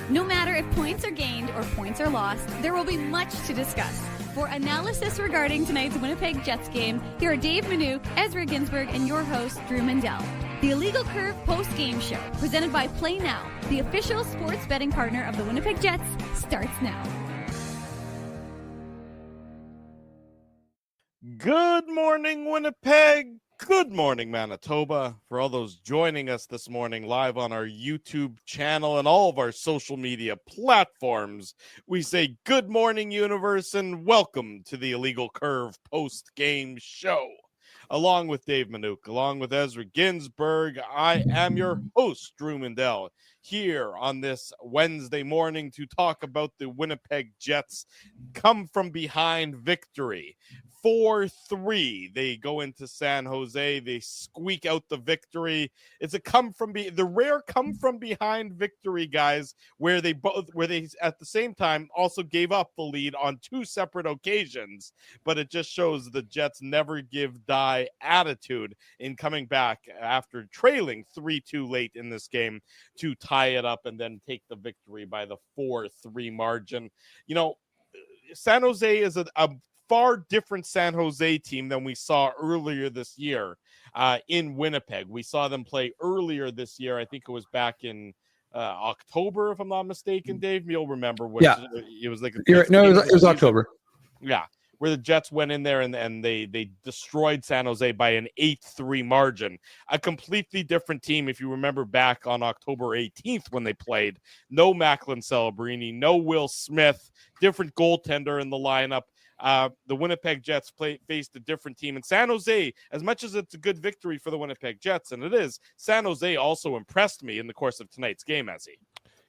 No matter if points are gained or points are lost, there will be much to discuss. For analysis regarding tonight's Winnipeg Jets game, here are Dave Manouk, Ezra Ginsburg, and your host, Drew Mandel. The Illegal Curve post-game show, presented by Play Now, the official sports betting partner of the Winnipeg Jets, starts now. Good morning, Winnipeg. Good morning, Manitoba. For all those joining us this morning live on our YouTube channel and all of our social media platforms, we say good morning, universe, and welcome to the Illegal Curve post-game show. Along with Dave Manouk, along with Ezra Ginsburg, I am your host, Drew Mandel, here on this Wednesday morning to talk about the Winnipeg Jets' come-from-behind victory. 4-3. They go into San Jose. They squeak out the victory. It's a the rare come from behind victory, guys, where they at the same time also gave up the lead on two separate occasions. But it just shows the Jets never give die attitude in coming back after trailing 3-2 late in this game to tie it up and then take the victory by the 4-3 margin. You know, San Jose is a far different San Jose team than we saw earlier this year in Winnipeg. We saw them play earlier this year. I think it was back in October, if I'm not mistaken, Dave. You'll remember. It was like it was October. Yeah, where the Jets went in there and they destroyed San Jose by an 8-3 margin. A completely different team, if you remember back on October 18th when they played. No Macklin Celebrini, no Will Smith, different goaltender in the lineup. The Winnipeg Jets faced a different team. And San Jose, as much as it's a good victory for the Winnipeg Jets, and it is, San Jose also impressed me in the course of tonight's game, Ezzy.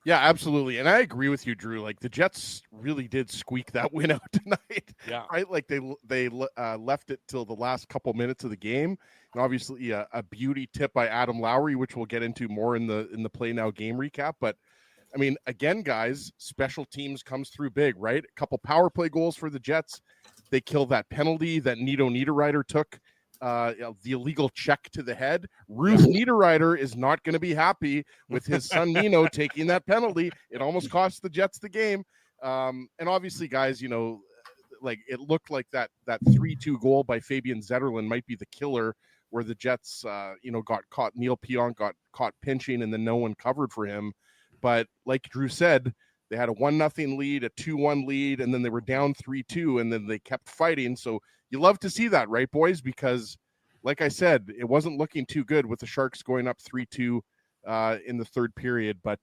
Yeah, absolutely. And I agree with you, Drew. Like, the Jets really did squeak that win out tonight. Yeah. Right? Like, they left it till the last couple minutes of the game. And obviously a beauty tip by Adam Lowry, which we'll get into more in the Play Now game recap. But I mean, again, guys, special teams comes through big, right? A couple power play goals for the Jets. They kill that penalty that Nito Niederreiter took, the illegal check to the head. Ruth Niederreiter is not going to be happy with his son Nino taking that penalty. It almost cost the Jets the game. And obviously, guys, you know, like it looked like that 3-2 goal by Fabian Zetterlund might be the killer, where the Jets, got caught. Neil Pionk got caught pinching, and then no one covered for him. But like Drew said, they had a 1-0 lead, a 2-1 lead, and then they were down 3-2, and then they kept fighting. So you love to see that, right, boys? Because, like I said, it wasn't looking too good with the Sharks going up 3-2 in the third period. But,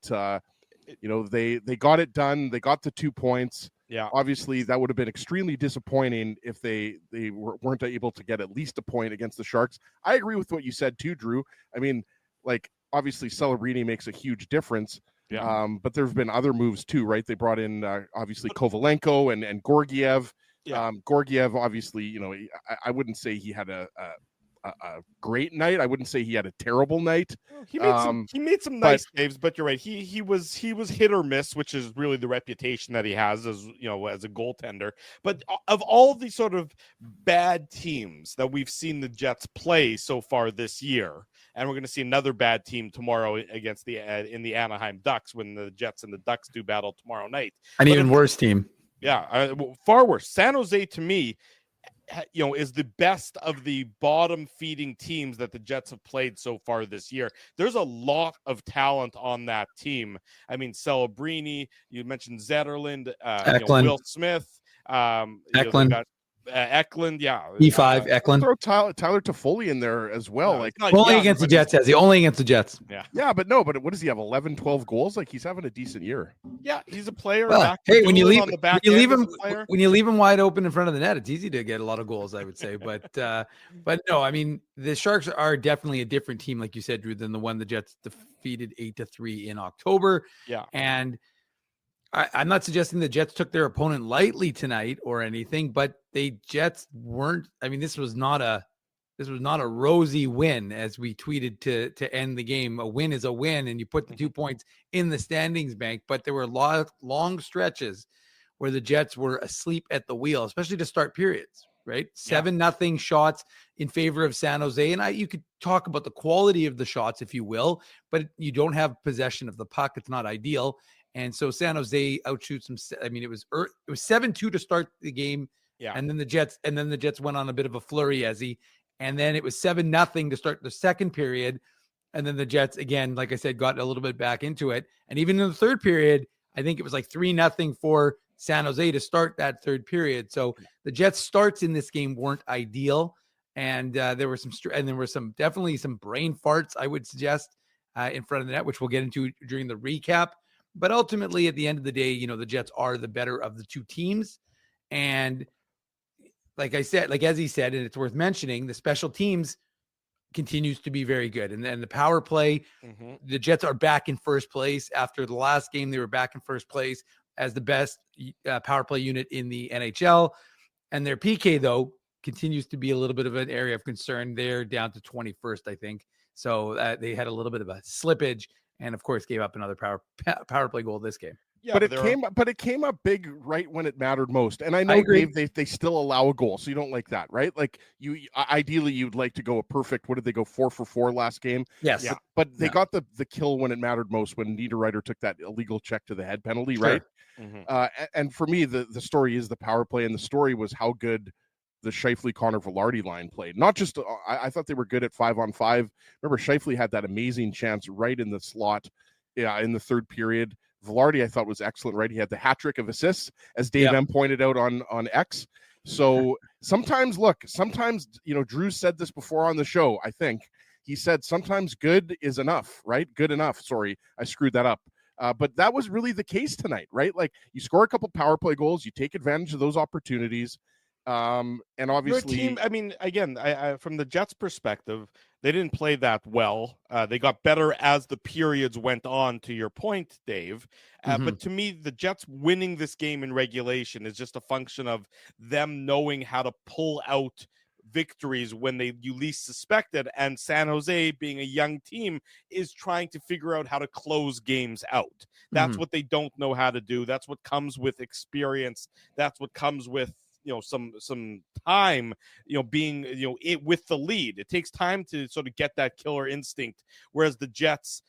they got it done. They got the 2 points. Yeah. Obviously, that would have been extremely disappointing if they weren't able to get at least a point against the Sharks. I agree with what you said, too, Drew. I mean, like, obviously, Celebrini makes a huge difference. Yeah. But there's been other moves too, right? They brought in obviously Kovalenko and Gorgiev. Yeah. Gorgiev, obviously, I wouldn't say he had a great night. I wouldn't say he had a terrible night. He made some nice saves, but you're right. He was hit or miss, which is really the reputation that he has as a goaltender. But of all the sort of bad teams that we've seen the Jets play so far this year, and we're going to see another bad team tomorrow against in the Anaheim Ducks when the Jets and the Ducks do battle tomorrow night. Even worse team. Yeah, far worse. San Jose, to me, is the best of the bottom feeding teams that the Jets have played so far this year. There's a lot of talent on that team. I mean, Celebrini, you mentioned Zetterlund, Will Smith, Eklund. Eklund, yeah. E5, Eklund. Throw Tyler Toffoli in there as well. Only against the Jets, has he? Only against the Jets. Yeah, but what does he have, 11, 12 goals? Like, he's having a decent year. Yeah, he's a player. Well, hey, when you leave him wide open in front of the net, it's easy to get a lot of goals, I would say. But no, I mean, the Sharks are definitely a different team, like you said, Drew, than the one the Jets defeated 8-3 in October. Yeah. And I'm not suggesting the Jets took their opponent lightly tonight or anything, but Jets weren't. I mean, this was not a rosy win, as we tweeted to end the game. A win is a win, and you put the 2 points in the standings bank. But there were long stretches where the Jets were asleep at the wheel, especially to start periods. Right, 7-0 shots in favor of San Jose, and you could talk about the quality of the shots if you will, but you don't have possession of the puck. It's not ideal. And so San Jose outshoots them. I mean, it was 7-2 to start the game. Yeah. And then the Jets went on a bit of a flurry, and then it was 7-0 to start the second period. And then the Jets, again, like I said, got a little bit back into it. And even in the third period, I think it was like 3-0 for San Jose to start that third period. So the Jets' starts in this game weren't ideal. And there were definitely some brain farts, I would suggest, in front of the net, which we'll get into during the recap. But ultimately, at the end of the day, the Jets are the better of the two teams. And like I said, like as he said, and it's worth mentioning, the special teams continues to be very good. And then the power play, the Jets are back in first place. After the last game, they were back in first place as the best power play unit in the NHL. And their PK, though, continues to be a little bit of an area of concern. They're down to 21st, I think. So they had a little bit of a slippage and, of course, gave up another power play goal this game. Yeah, but it came up big right when it mattered most. And I know, Dave, they still allow a goal, so you don't like that, right? Like ideally you'd like to go a perfect. What did they go 4 for 4 last game? Yes, yeah. But they got the kill when it mattered most, when Niederreiter took that illegal check to the head penalty, right? And for me, the story is the power play, and the story was how good the Scheifele Connor Velarde line played. Not just I thought they were good at 5-on-5. Remember, Scheifele had that amazing chance right in the slot, in the third period. Velarde, I thought, was excellent, right? He had the hat trick of assists, as Dave M pointed out on X. So sometimes, Drew said this before on the show, I think. He said sometimes good is enough, right? Good enough. Sorry, I screwed that up. But that was really the case tonight, right? Like, you score a couple power play goals, you take advantage of those opportunities. And obviously, your team, I mean, again, I from the Jets' perspective, they didn't play that well. They got better as the periods went on, to your point, Dave. But to me, the Jets winning this game in regulation is just a function of them knowing how to pull out victories when you least suspect it. And San Jose, being a young team, is trying to figure out how to close games out. That's what they don't know how to do. That's what comes with experience. That's what comes with some time, being, with the lead. It takes time to sort of get that killer instinct, whereas the Jets,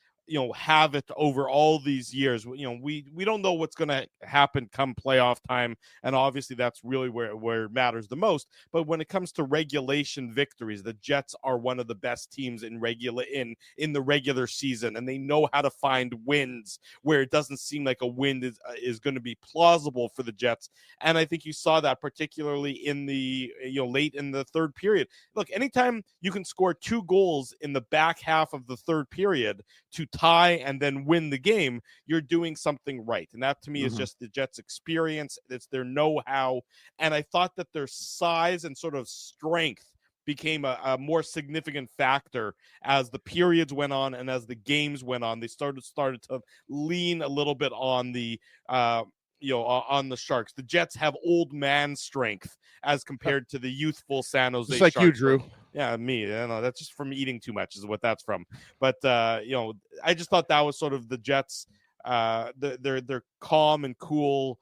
have it over all these years. We don't know what's going to happen come playoff time, and obviously that's really where it matters the most. But when it comes to regulation victories, the Jets are one of the best teams in the regular season, and they know how to find wins where it doesn't seem like a win is going to be plausible for the Jets. And I think you saw that particularly in the late in the third period. Look, anytime you can score 2 goals in the back half of the third period to tie and then win the game, you're doing something right. And that to me is just the Jets' experience. It's their know-how. And I thought that their size and sort of strength became a more significant factor as the periods went on and as the games went on. They started to lean a little bit on the on the Sharks. The Jets have old man strength as compared to the youthful San Jose. Just like Sharks. You, Drew. Yeah, me. That's just from eating too much is what that's from. But I just thought that was sort of the Jets, their calm and cool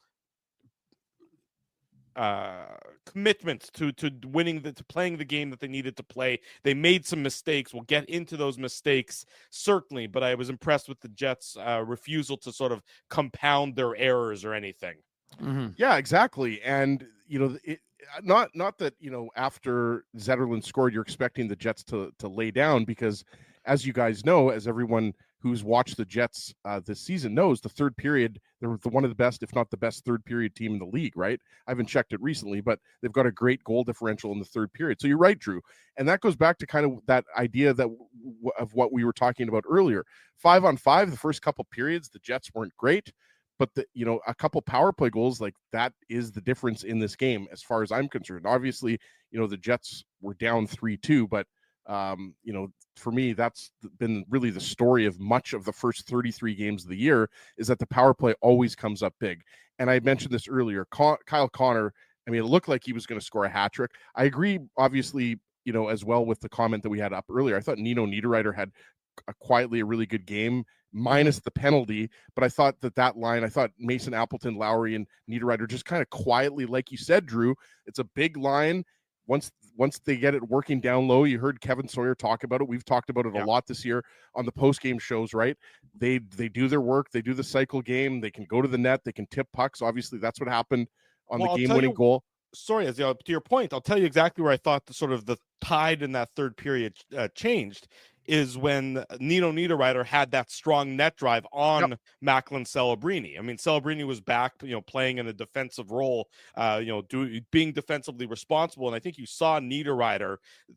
commitment to winning, to playing the game that they needed to play. They made some mistakes. We'll get into those mistakes certainly, but I was impressed with the Jets' refusal to sort of compound their errors or anything. Yeah, exactly. And not that after Zetterlund scored, you're expecting the Jets to lay down, because as you guys know, as everyone who's watched the Jets this season knows, the third period, they're one of the best, if not the best third period team in the league, right? I haven't checked it recently, but they've got a great goal differential in the third period. So you're right, Drew. And that goes back to kind of that idea of what we were talking about earlier. 5-on-5, the first couple periods, the Jets weren't great, but a couple power play goals, like that is the difference in this game as far as I'm concerned. Obviously, the Jets were down 3-2, but for me, that's been really the story of much of the first 33 games of the year, is that the power play always comes up big. And I mentioned this earlier, Kyle Connor, I mean, it looked like he was going to score a hat trick. I agree, obviously, as well with the comment that we had up earlier. I thought Nino Niederreiter had quietly a really good game, minus the penalty, but I thought that line, I thought Mason Appleton, Lowry, and Niederreiter just kind of quietly, like you said, Drew, it's a big line. Once once they get it working down low, you heard Kevin Sawyer talk about it. We've talked about it a lot this year on the post-game shows, right? They do their work. They do the cycle game. They can go to the net. They can tip pucks. Obviously, that's what happened on the game-winning goal. Sorry, as to your point, I'll tell you exactly where I thought the tide in that third period changed is when Nino Niederreiter had that strong net drive on Macklin Celebrini. I mean, Celebrini was back, playing in a defensive role, being defensively responsible. And I think you saw Niederreiter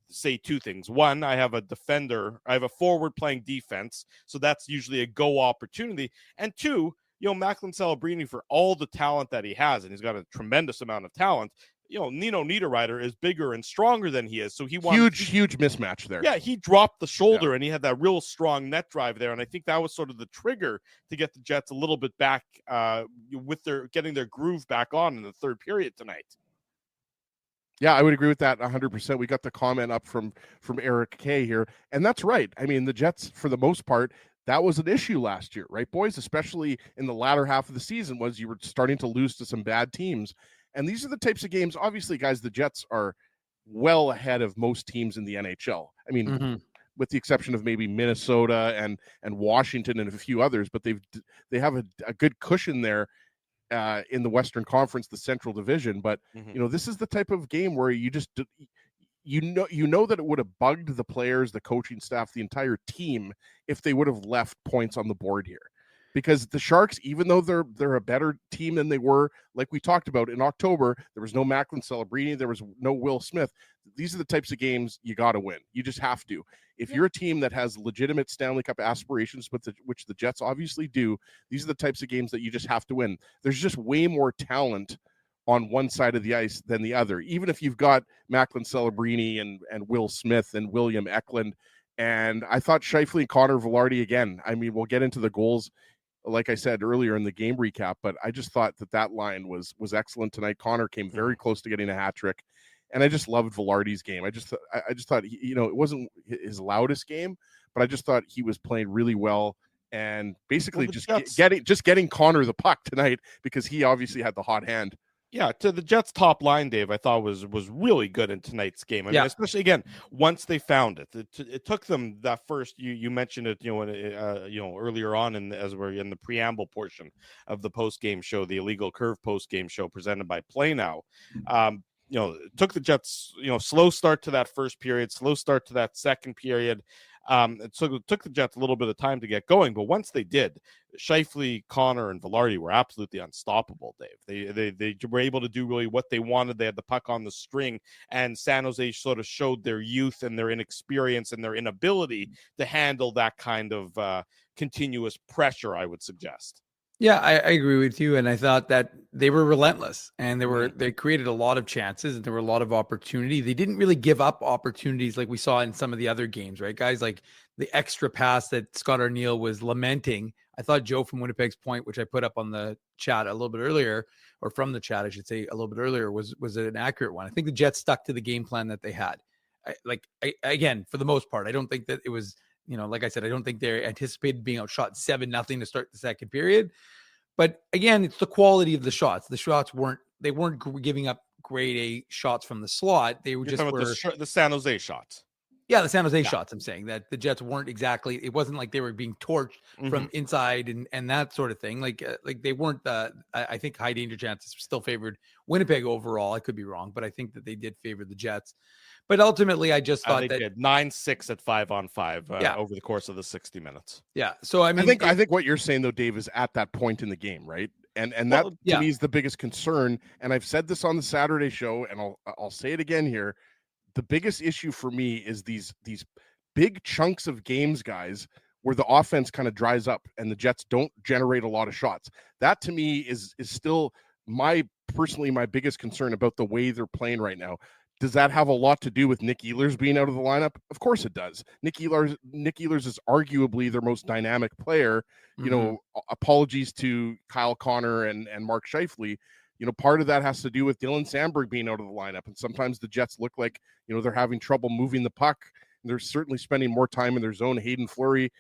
say two things. One, I have a forward playing defense, so that's usually a go opportunity. And two, Macklin Celebrini, for all the talent that he has, and he's got a tremendous amount of talent, Nino Niederreiter is bigger and stronger than he is. So he wants huge mismatch there. Yeah, he dropped the shoulder and he had that real strong net drive there. And I think that was sort of the trigger to get the Jets a little bit back with getting their groove back on in the third period tonight. Yeah, I would agree with that 100%. We got the comment up from Eric K here. And that's right. I mean, the Jets, for the most part, that was an issue last year, right, boys? Especially in the latter half of the season, was you were starting to lose to some bad teams. And these are the types of games, obviously, guys, the Jets are well ahead of most teams in the NHL. I mean, with the exception of maybe Minnesota and Washington and a few others, but they have a good cushion there in the Western Conference, the Central Division. But, this is the type of game where you just you know that it would have bugged the players, the coaching staff, the entire team if they would have left points on the board here. Because the Sharks, even though they're a better team than they were, like we talked about in October, there was no Macklin Celebrini, there was no Will Smith. These are the types of games you got to win. You just have to. If you're a team that has legitimate Stanley Cup aspirations, which the Jets obviously do, these are the types of games that you just have to win. There's just way more talent on one side of the ice than the other. Even if you've got Macklin Celebrini and Will Smith and William Eklund. And I thought Scheifele and Connor Velarde again. I mean, we'll get into the goals, like I said earlier in the game recap, but I just thought that line was excellent tonight. Connor came very close to getting a hat trick, and I just loved Velarde's game. I just thought it wasn't his loudest game, but I just thought he was playing really well, and basically getting Connor the puck tonight because he obviously had the hot hand. Yeah, to the Jets' top line, Dave, I thought was really good in tonight's game. I mean, especially again once they found it. It took them that first. You mentioned it, earlier on, as we're in the preamble portion of the post game show, the Illegal Curve post game show presented by Play Now. It took the Jets, slow start to that first period, slow start to that second period. So it took the Jets a little bit of time to get going, but once they did, Scheifele, Connor, and Velarde were absolutely unstoppable, Dave. They were able to do really what they wanted. They had the puck on the string, and San Jose sort of showed their youth and their inexperience and their inability to handle that kind of continuous pressure, I would suggest. Yeah, I agree with you. And I thought that they were relentless and they created a lot of chances and there were a lot of opportunity. They didn't really give up opportunities like we saw in some of the other games, right? Guys, like the extra pass that Scott Arniel was lamenting. I thought Joe from Winnipeg's point, which I put up on the chat a little bit earlier, or from the chat, I should say a little bit earlier, was an accurate one. I think the Jets stuck to the game plan that they had. Again, for the most part, I don't think that it was, like I said, I don't think they anticipated being outshot 7-0 to start the second period. But again, it's the quality of the shots. The shots weren't giving up grade A shots from the slot. They were the San Jose shots. Yeah, the San Jose shots. I'm saying that the Jets weren't exactly. It wasn't like they were being torched from inside and that sort of thing. Like they weren't. I think high danger chances still favored Winnipeg overall. I could be wrong, but I think that they did favor the Jets. But ultimately, I just thought they did 9-6 at 5-on-5 over the course of the 60 minutes. Yeah. So I mean, I think what you're saying though, Dave, is at that point in the game, right? And that to me is the biggest concern. And I've said this on the Saturday show, and I'll say it again here. The biggest issue for me is these big chunks of games, guys, where the offense kind of dries up and the Jets don't generate a lot of shots. That to me is still my biggest concern about the way they're playing right now. Does that have a lot to do with Nick Ehlers being out of the lineup? Of course it does. Nick Ehlers is arguably their most dynamic player. Apologies to Kyle Connor and Mark Scheifele. Part of that has to do with Dylan Sandberg being out of the lineup. And sometimes the Jets look like, they're having trouble moving the puck. They're certainly spending more time in their zone. Hayden Fleury,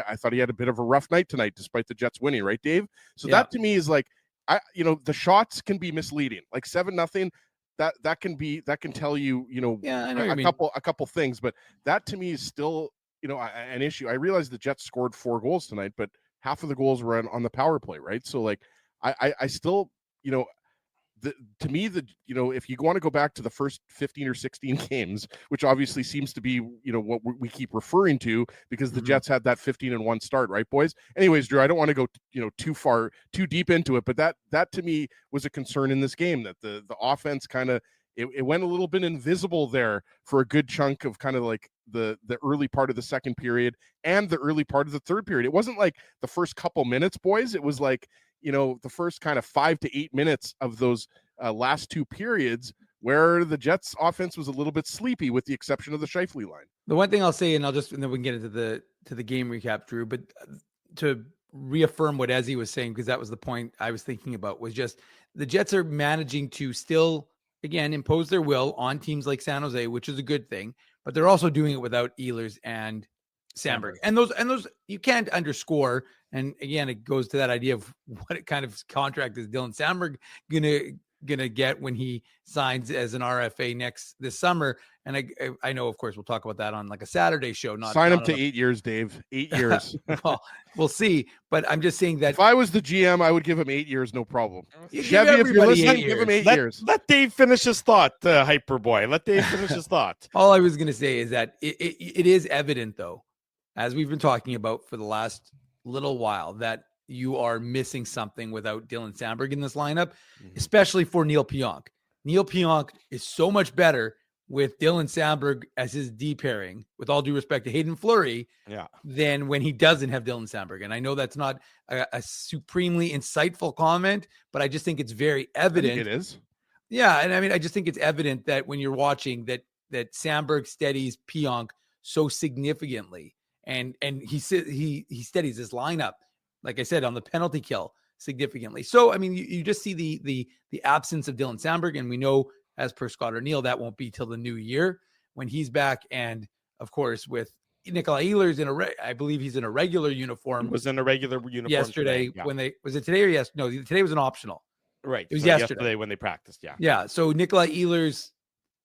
I thought he had a bit of a rough night tonight, despite the Jets winning, right, Dave? So that to me is like, the shots can be misleading. Like 7-0. that can tell you, a couple things, but that to me is still, an issue. I realize the Jets scored 4 goals tonight, but half of the goals were on the power play, right? So like, I still, to me, if you want to go back to the first 15 or 16 games, which obviously seems to be, what we keep referring to, because the Jets had that 15-1 start, right, boys? Anyways, Drew, I don't want to go, too deep into it, but that to me was a concern in this game, that the offense kind of, it went a little bit invisible there for a good chunk of kind of like the early part of the second period and the early part of the third period. It wasn't like the first couple minutes, boys. It was like, the first kind of 5 to 8 minutes of those last 2 periods where the Jets offense was a little bit sleepy, with the exception of the Scheifele line. The one thing I'll say, and then we can get into the game recap, Drew, but to reaffirm what Ezzy was saying, because that was the point I was thinking about, was just the Jets are managing to still, again, impose their will on teams like San Jose, which is a good thing, but they're also doing it without Ehlers and Sandberg. And those you can't underscore. And again, it goes to that idea of what kind of contract is Dylan Sandberg gonna get when he signs as an RFA this summer. And I know, of course, we'll talk about that on like a Saturday show. Sign him to 8 years, Dave. 8 years. Well, we'll see. But I'm just saying that if I was the GM, I would give him 8 years, no problem. Chevy, if you're listening, give him 8 years. Let Dave finish his thought, Hyperboy. Let Dave finish his thought. All I was gonna say is that it is evident, though, as we've been talking about for the last little while, that you are missing something without Dylan Sandberg in this lineup, especially for Neil Pionk. Neil Pionk is so much better with Dylan Sandberg as his D pairing, with all due respect to Hayden Fleury, than when he doesn't have Dylan Sandberg. And I know that's not a supremely insightful comment, but I just think it's very evident. It is. Yeah. And I mean, I just think it's evident that when you're watching that Sandberg steadies Pionk so significantly, and he steadies his lineup, like I said, on the penalty kill significantly. So, I mean, you just see the absence of Dylan Sandberg, and we know, as per Scott O'Neill, that won't be till the new year when he's back. And of course, with Nikolai Ehlers I believe he's in a regular uniform. Was in a regular uniform yesterday. Today, was it today or yes? No, today was an optional. Right. It was yesterday when they practiced. Yeah. Yeah. So Nikolai Ehlers,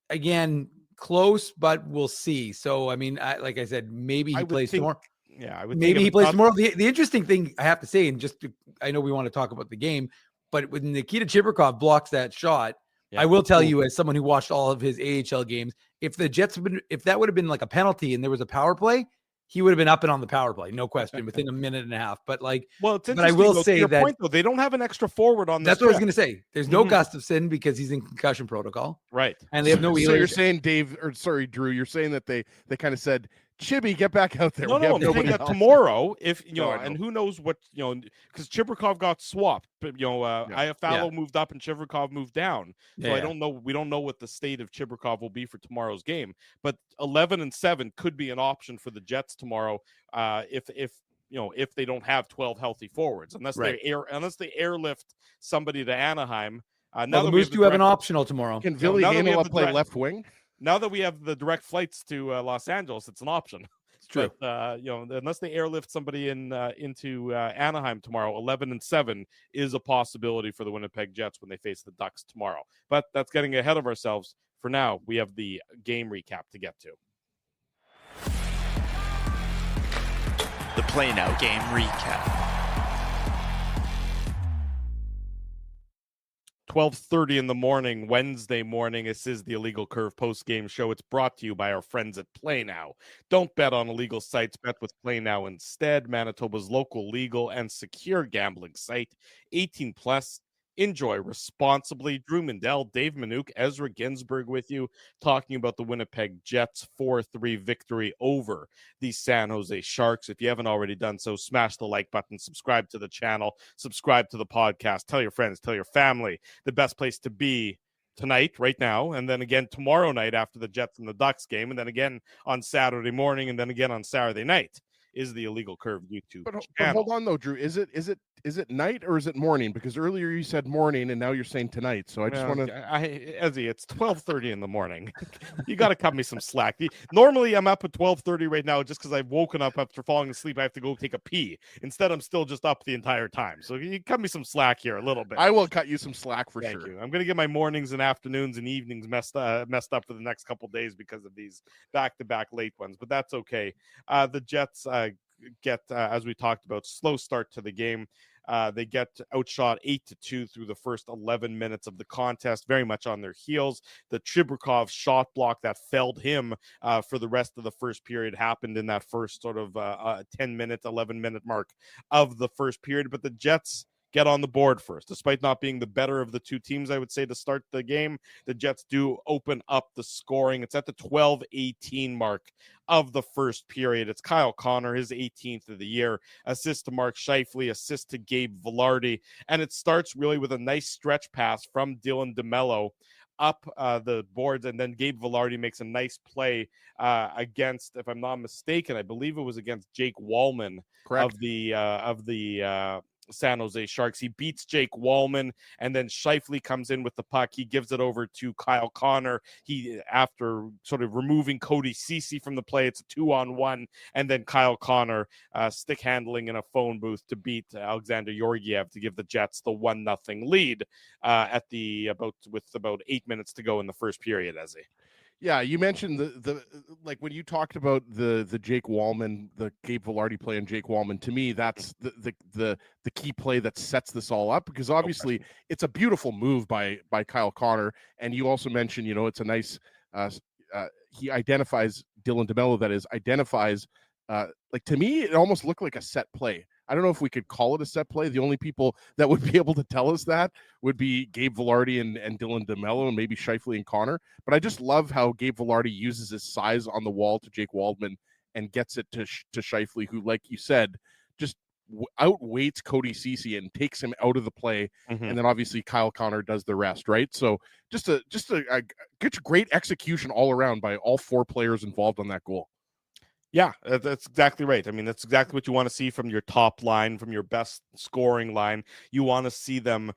again, close, but we'll see. So, I mean, like I said, maybe he plays tomorrow. Yeah, I would. Maybe he plays tomorrow. The interesting thing I have to say, and I know we want to talk about the game, but when Nikita Chibrikov blocks that shot, I will tell you, as someone who watched all of his AHL games, if the Jets if that would have been like a penalty and there was a power play, he would have been up and on the power play, no question, within a minute and a half. But like, it's but I will say that point, though, they don't have an extra forward on this. That's what I was going to say. There's no Gustafsson because he's in concussion protocol, right? And they have no. So you're saying, Drew, you're saying that they kind of said, Chibi, get back out there. No, I'm saying that tomorrow, if and who knows what, because Chibrikov got swapped, but Iafallo moved up and Chibrikov moved down. So I don't know. We don't know what the state of Chibrikov will be for tomorrow's game. But 11-7 could be an option for the Jets tomorrow, if they don't have 12 healthy forwards, unless they airlift somebody to Anaheim. Now the Moose do have an optional tomorrow. Can Ville Heinola play left wing? Now that we have the direct flights to Los Angeles, it's an option. It's true. But, unless they airlift somebody into Anaheim tomorrow, 11-7 is a possibility for the Winnipeg Jets when they face the Ducks tomorrow. But that's getting ahead of ourselves. For now, we have the game recap to get to. The Play Now game recap. 12:30 in the morning, Wednesday morning. This is the Illegal Curve post-game show. It's brought to you by our friends at Play Now. Don't bet on illegal sites. Bet with Play Now instead. Manitoba's local, legal, and secure gambling site. 18 plus. Enjoy responsibly. Drew Mindell, Dave Minuk, Ezra Ginsburg with you, talking about the Winnipeg Jets 4-3 victory over the San Jose Sharks. If you haven't already done so, smash the like button, subscribe to the channel, subscribe to the podcast, tell your friends, tell your family. The best place to be tonight, right now, and then again tomorrow night after the Jets and the Ducks game, and then again on Saturday morning, and then again on Saturday night is the Illegal Curve YouTube channel. But hold on though, Drew. Is it is it night or is it morning? Because earlier you said morning and now you're saying tonight. So I just want to. Ezzy, it's 12:30 in the morning. You got to cut me some slack. Normally I'm up at 12:30 right now just because I've woken up after falling asleep. I have to go take a pee. Instead, I'm still just up the entire time. So you cut me some slack here a little bit. I will cut you some slack for Thank sure. you. I'm going to get my mornings and afternoons and evenings messed up for the next couple days because of these back-to-back late ones. But that's okay. The Jets get, as we talked about, slow start to the game. They get outshot 8-2 through the first 11 minutes of the contest, very much on their heels. The Chibrikov shot block that felled him for the rest of the first period happened in that first sort of 10-minute, 11-minute mark of the first period. But the Jets get on the board first. Despite not being the better of the two teams, I would say, to start the game, the Jets do open up the scoring. It's at the 12-18 mark of the first period. It's Kyle Connor, his 18th of the year, assist to Mark Scheifele, assist to Gabe Vilardi, and it starts really with a nice stretch pass from Dylan DeMello up the boards, and then Gabe Vilardi makes a nice play against, if I'm not mistaken, I believe it was against Jake Wallman. Correct. of the San Jose Sharks. He beats Jake Wallman, and then Scheifele comes in with the puck. He gives it over to Kyle Connor. After sort of removing Cody Ceci from the play, it's a 2-on-1, and then Kyle Connor stick handling in a phone booth to beat Alexander Georgiev to give the Jets the 1-0 lead with about 8 minutes to go in the first period, Ezzy. Yeah, you mentioned the like when you talked about the Jake Wallman, the Gabe Vilardi play and Jake Wallman. To me, that's the key play that sets this all up, because obviously it's a beautiful move by Kyle Connor. And you also mentioned, it's a nice he identifies Dylan DeMello, like, to me it almost looked like a set play. I don't know if we could call it a set play. The only people that would be able to tell us that would be Gabe Vilardi and Dylan DeMello and maybe Scheifele and Connor. But I just love how Gabe Vilardi uses his size on the wall to Jake Waldman and gets it to Scheifele, who, like you said, just outweights Cody Ceci and takes him out of the play. Mm-hmm. And then obviously Kyle Connor does the rest, right? So just a great execution all around by all four players involved on that goal. Yeah, that's exactly right. I mean, that's exactly what you want to see from your top line, from your best scoring line. You want to see them,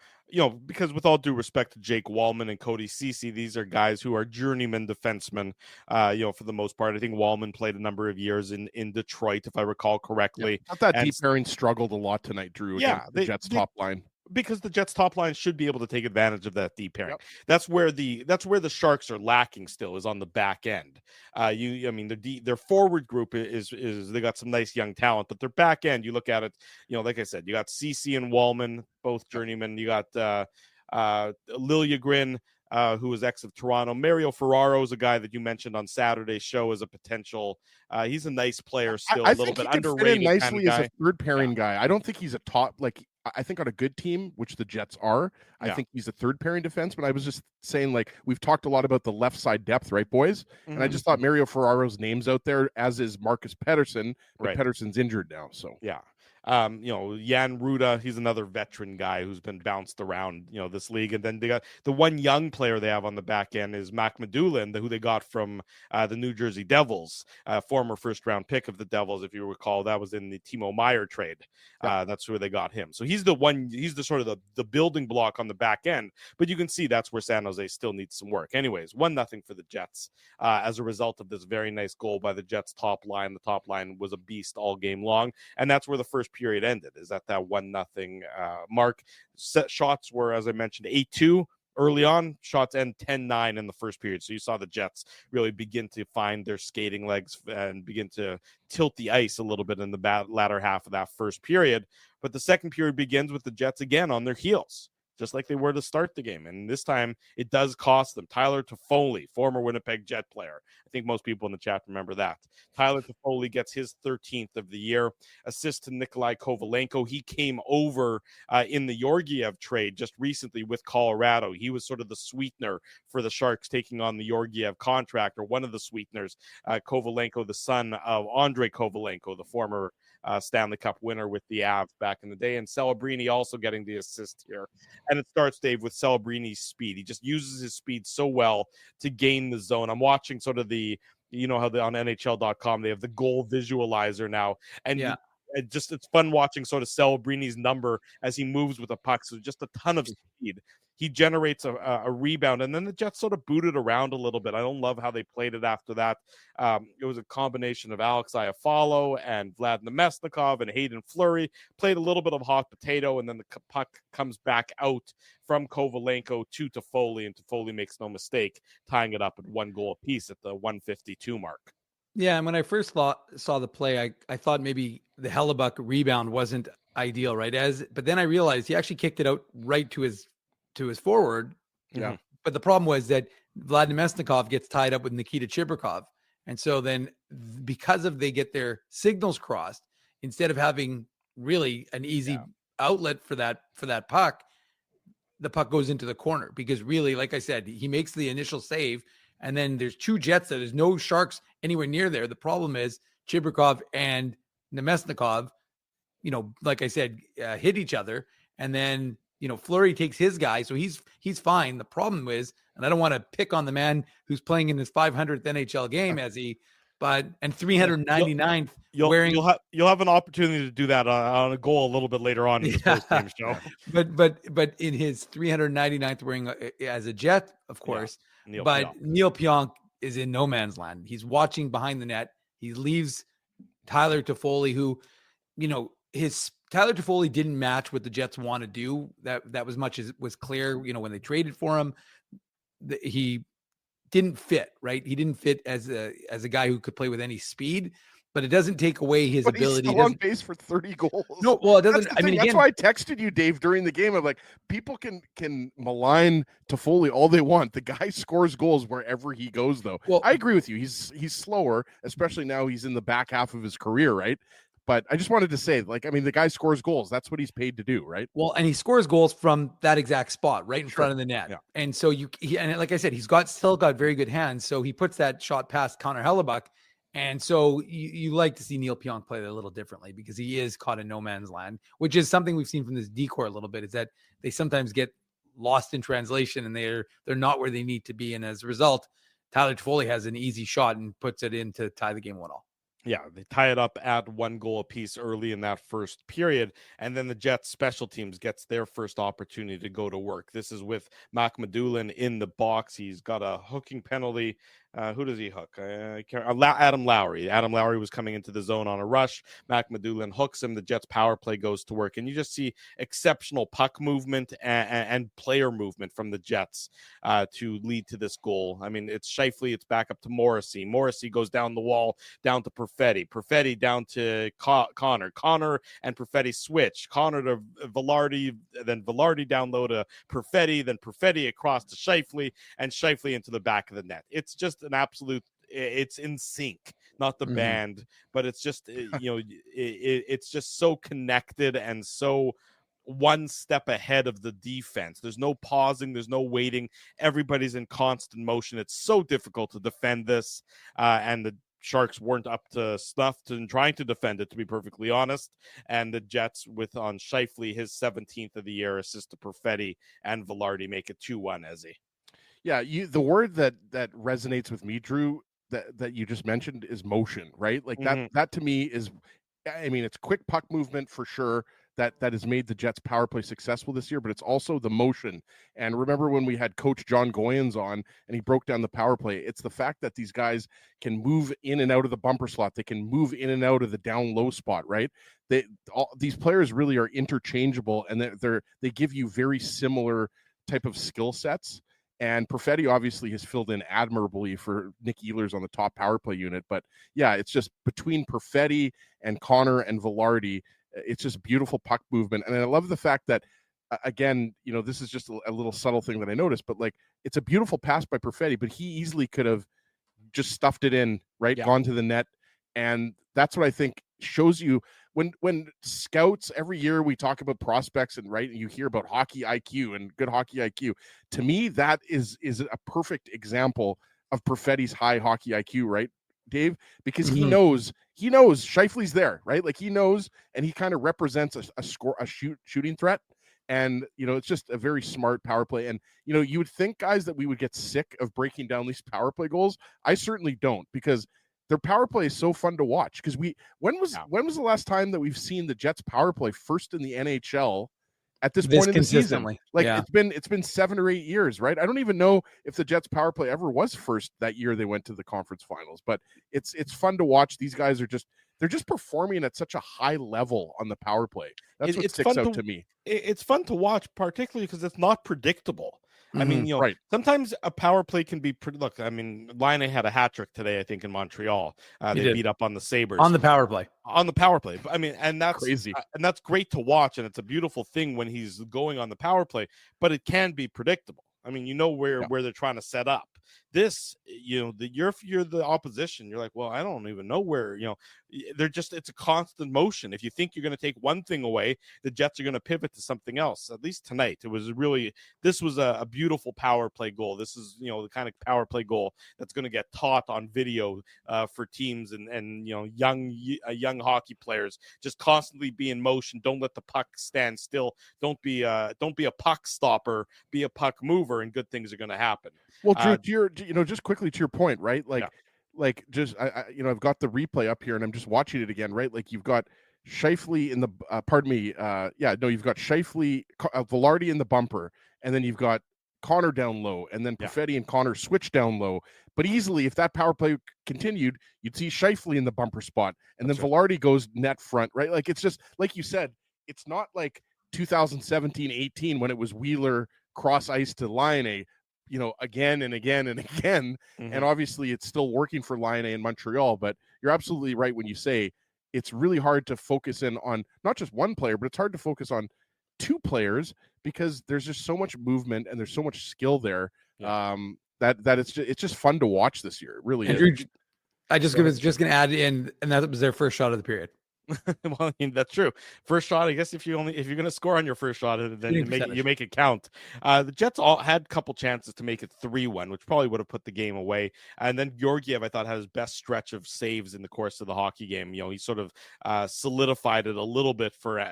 because with all due respect to Jake Wallman and Cody Ceci, these are guys who are journeyman defensemen, for the most part. I think Wallman played a number of years in Detroit, if I recall correctly. Yeah, I thought that deep pairing struggled a lot tonight, Drew, against the Jets' top line. Because the Jets top line should be able to take advantage of that deep pairing. Yep. That's where the Sharks are lacking still, is on the back end. Their forward group is they got some nice young talent, but their back end, you look at it, like I said, you got Ceci and Wallman, both journeymen. You got Liljegren, who was ex of Toronto. Mario Ferraro is a guy that you mentioned on Saturday's show as a potential. He's a nice player still, a little bit underrated. Fit in nicely as a third pairing guy. I don't think he's a top, like, I think on a good team, which the Jets are, I think he's a third pairing defense. But I was just saying, like, we've talked a lot about the left side depth, right, boys? Mm-hmm. And I just thought Mario Ferraro's name's out there, as is Marcus Pettersson, but Pettersson's injured now. So yeah. Jan Ruda, he's another veteran guy who's been bounced around, this league. And then they got the one young player they have on the back end is Mac Medulin, who they got from the New Jersey Devils, former first-round pick of the Devils, if you recall. That was in the Timo Meier trade. That's where they got him. So he's the sort of the building block on the back end. But you can see that's where San Jose still needs some work. Anyways, 1-0 for the Jets as a result of this very nice goal by the Jets top line. The top line was a beast all game long, and that's where the first period ended, is at that 1-0 mark. Set shots were, as I mentioned, 8-2 early on. Shots end 10-9 in the first period. So you saw the Jets really begin to find their skating legs and begin to tilt the ice a little bit in the latter half of that first period. But the second period begins with the Jets again on their heels, just like they were to start the game. And this time it does cost them. Tyler Toffoli, former Winnipeg Jet player. I think most people in the chat remember that. Tyler Toffoli gets his 13th of the year. Assist to Nikolai Kovalenko. He came over in the Georgiev trade just recently with Colorado. He was sort of the sweetener for the Sharks taking on the Georgiev contract, or one of the sweeteners. Kovalenko, the son of Andrei Kovalenko, the former Stanley Cup winner with the Avs back in the day. And Celebrini also getting the assist here. And it starts, Dave, with Celebrini's speed. He just uses his speed so well to gain the zone. I'm watching sort of how on NHL.com, they have the goal visualizer now. And it's fun watching sort of Celebrini's number as he moves with a puck. So just a ton of speed. He generates a rebound, and then the Jets sort of booted around a little bit. I don't love how they played it after that. It was a combination of Alex Iafallo and Vlad Nemesnikov and Hayden Fleury. Played a little bit of hot potato, and then the puck comes back out from Kovalenko to Toffoli, and Toffoli makes no mistake, tying it up at 1 goal apiece at the 152 mark. Yeah, and when I first saw the play, I thought maybe the Hellebuck rebound wasn't ideal, right? But then I realized he actually kicked it out right to his forward. Yeah. But the problem was that Vlad Nemesnikov gets tied up with Nikita Chibrikov. And so then because they get their signals crossed, instead of having really an easy outlet for that puck, the puck goes into the corner, because really, like I said, he makes the initial save, and then there's 2 Jets there. There's no Sharks anywhere near there. The problem is Chibrikov and Nemesnikov, like I said, hit each other, and then Fleury takes his guy, so he's fine. The problem is, and I don't want to pick on the man who's playing in his 500th NHL game and 399th you'll have an opportunity to do that on a goal a little bit later on in the post-game show. But in his 399th wearing as a Jet, of course. Yeah. Neil Pionk is in no man's land. He's watching behind the net. He leaves Tyler Toffoli, who, Tyler Toffoli didn't match what the Jets want to do. That was much as was clear, when they traded for him. He didn't fit, right? He didn't fit as a guy who could play with any speed, but it doesn't take away his ability. He's still on base for 30 goals. No, well, it doesn't. That's why I texted you, Dave, during the game. I'm like, people can malign Toffoli all they want. The guy scores goals wherever he goes, though. Well, I agree with you. He's slower, especially now he's in the back half of his career, right? But I just wanted to say, the guy scores goals. That's what he's paid to do, right? Well, and he scores goals from that exact spot, right in front of the net. Yeah. And so and like I said, he's still got very good hands. So he puts that shot past Connor Hellebuck. And so you like to see Neil Pionk play a little differently, because he is caught in no man's land, which is something we've seen from this decor a little bit, is that they sometimes get lost in translation and they're not where they need to be. And as a result, Tyler Toffoli has an easy shot and puts it in to tie the game 1-1. Yeah, they tie it up at 1 goal apiece early in that first period, and then the Jets special teams gets their first opportunity to go to work. This is with Mac Medulin in the box. He's got a hooking penalty. Who does he hook? Adam Lowry. Adam Lowry was coming into the zone on a rush. Mac Medulin hooks him. The Jets power play goes to work, and you just see exceptional puck movement and player movement from the Jets to lead to this goal. I mean, it's Scheifele. It's back up to Morrissey. Morrissey goes down the wall, down to Perfetti. Perfetti down to Connor. Connor and Perfetti switch. Connor to Velarde, then Velarde down low to Perfetti, then Perfetti across to Scheifele, and Scheifele into the back of the net. It's just an absolute, it's in sync, not the band, but it's just, it's just so connected and so one step ahead of the defense. There's no pausing, there's no waiting. Everybody's in constant motion. It's so difficult to defend this, and the Sharks weren't up to snuff in trying to defend it, to be perfectly honest. And the Jets, with on Scheifele, his 17th of the year, assist to Perfetti and Velarde, make it 2-1, Ezzy. Yeah, the word that resonates with me, Drew, that you just mentioned is motion, right? Like that to me is, it's quick puck movement for sure that has made the Jets power play successful this year, but it's also the motion. And remember when we had Coach John Goyens on and he broke down the power play, it's the fact that these guys can move in and out of the bumper slot. They can move in and out of the down low spot, right? These players really are interchangeable, and they give you very similar type of skill sets. And Perfetti obviously has filled in admirably for Nick Ehlers on the top power play unit. But yeah, it's just between Perfetti and Connor and Velarde, it's just beautiful puck movement. And I love the fact that, again, this is just a little subtle thing that I noticed, but it's a beautiful pass by Perfetti, but he easily could have just stuffed it in, right? Yeah. Gone to the net. And that's what I think shows you when scouts, every year we talk about prospects and you hear about hockey IQ and good hockey IQ. To me, that is a perfect example of Perfetti's high hockey IQ, right, Dave? Because he knows Scheifele's there, right? Like he knows, and he kind of represents a shooting threat. And, it's just a very smart power play. And, you would think, guys, that we would get sick of breaking down these power play goals. I certainly don't, because their power play is so fun to watch because when was the last time that we've seen the Jets power play first in the NHL at this point in the season? Like it's been 7 or 8 years, right? I don't even know if the Jets power play ever was first that year they went to the conference finals, but it's fun to watch. These guys are they're just performing at such a high level on the power play. That's what sticks out to me. It's fun to watch, particularly because it's not predictable. I mean, sometimes a power play can be pretty. Look, I mean, Laine had a hat trick today, I think, in Montreal. They beat up on the Sabres on the power play. I mean, and that's crazy, and that's great to watch, and it's a beautiful thing when he's going on the power play. But it can be predictable. I mean, where they're trying to set up. This, you're the opposition. You're like, well, I don't even know where. It's a constant motion. If you think you're going to take one thing away, the Jets are going to pivot to something else. At least tonight, this was a beautiful power play goal. This is the kind of power play goal that's going to get taught on video for teams and young hockey players. Just constantly be in motion. Don't let the puck stand still. Don't be a puck stopper. Be a puck mover, and good things are going to happen. Well, Drew, just quickly to your point, right? I've got the replay up here and I'm just watching it again, right? Like you've got Scheifele in the, you've got Scheifele, Velarde in the bumper, and then you've got Connor down low, and then Perfetti and Connor switch down low. But easily, if that power play continued, you'd see Scheifele in the bumper spot, and then Velarde goes net front, right? Like it's just, like you said, it's not like 2017-18 when it was Wheeler cross ice to Laine, again and again and again. Mm-hmm. And obviously it's still working for Laine in Montreal, but you're absolutely right when you say it's really hard to focus in on not just one player, but it's hard to focus on two players because there's just so much movement and there's so much skill there that it's just fun to watch this year. It really is. I was just going to add in, and that was their first shot of the period. Well, I mean, that's true. First shot, I guess if you're going to score on your first shot, then you make it count. The Jets all had a couple chances to make it 3-1, which probably would have put the game away. And then Georgiev, I thought, had his best stretch of saves in the course of the hockey game. He sort of solidified it a little bit for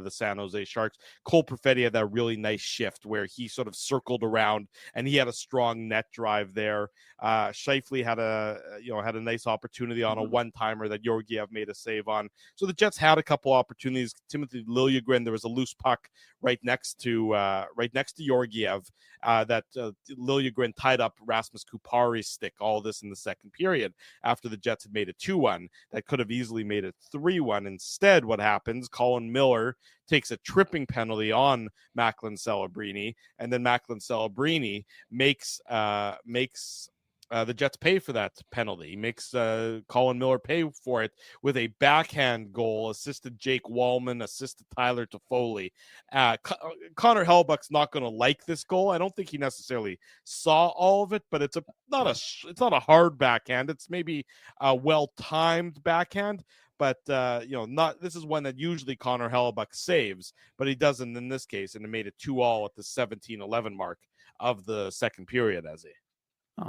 the San Jose Sharks. Cole Perfetti had that really nice shift where he sort of circled around and he had a strong net drive there. Scheifele had a nice opportunity on a one-timer that Georgiev made a save on. So the Jets had a couple opportunities. Timothy Liljegren, there was a loose puck right next to Georgiev that Liljegren tied up Rasmus Kupari's stick. All this in the second period after the Jets had made it 2-1. That could have easily made it 3-1. Instead, what happens? Colin Miller takes a tripping penalty on Macklin Celebrini, and then Macklin Celebrini makes the Jets pay for that penalty. He makes Colin Miller pay for it with a backhand goal, assisted Jake Wallman, assisted Tyler Toffoli. Connor Hellebuyck's not going to like this goal. I don't think he necessarily saw all of it, but it's not a hard backhand. It's maybe a well-timed backhand. But this is one that usually Connor Hellebuyck saves, but he doesn't in this case, and it made it 2-2 at the 17-11 mark of the second period, as he. Oh.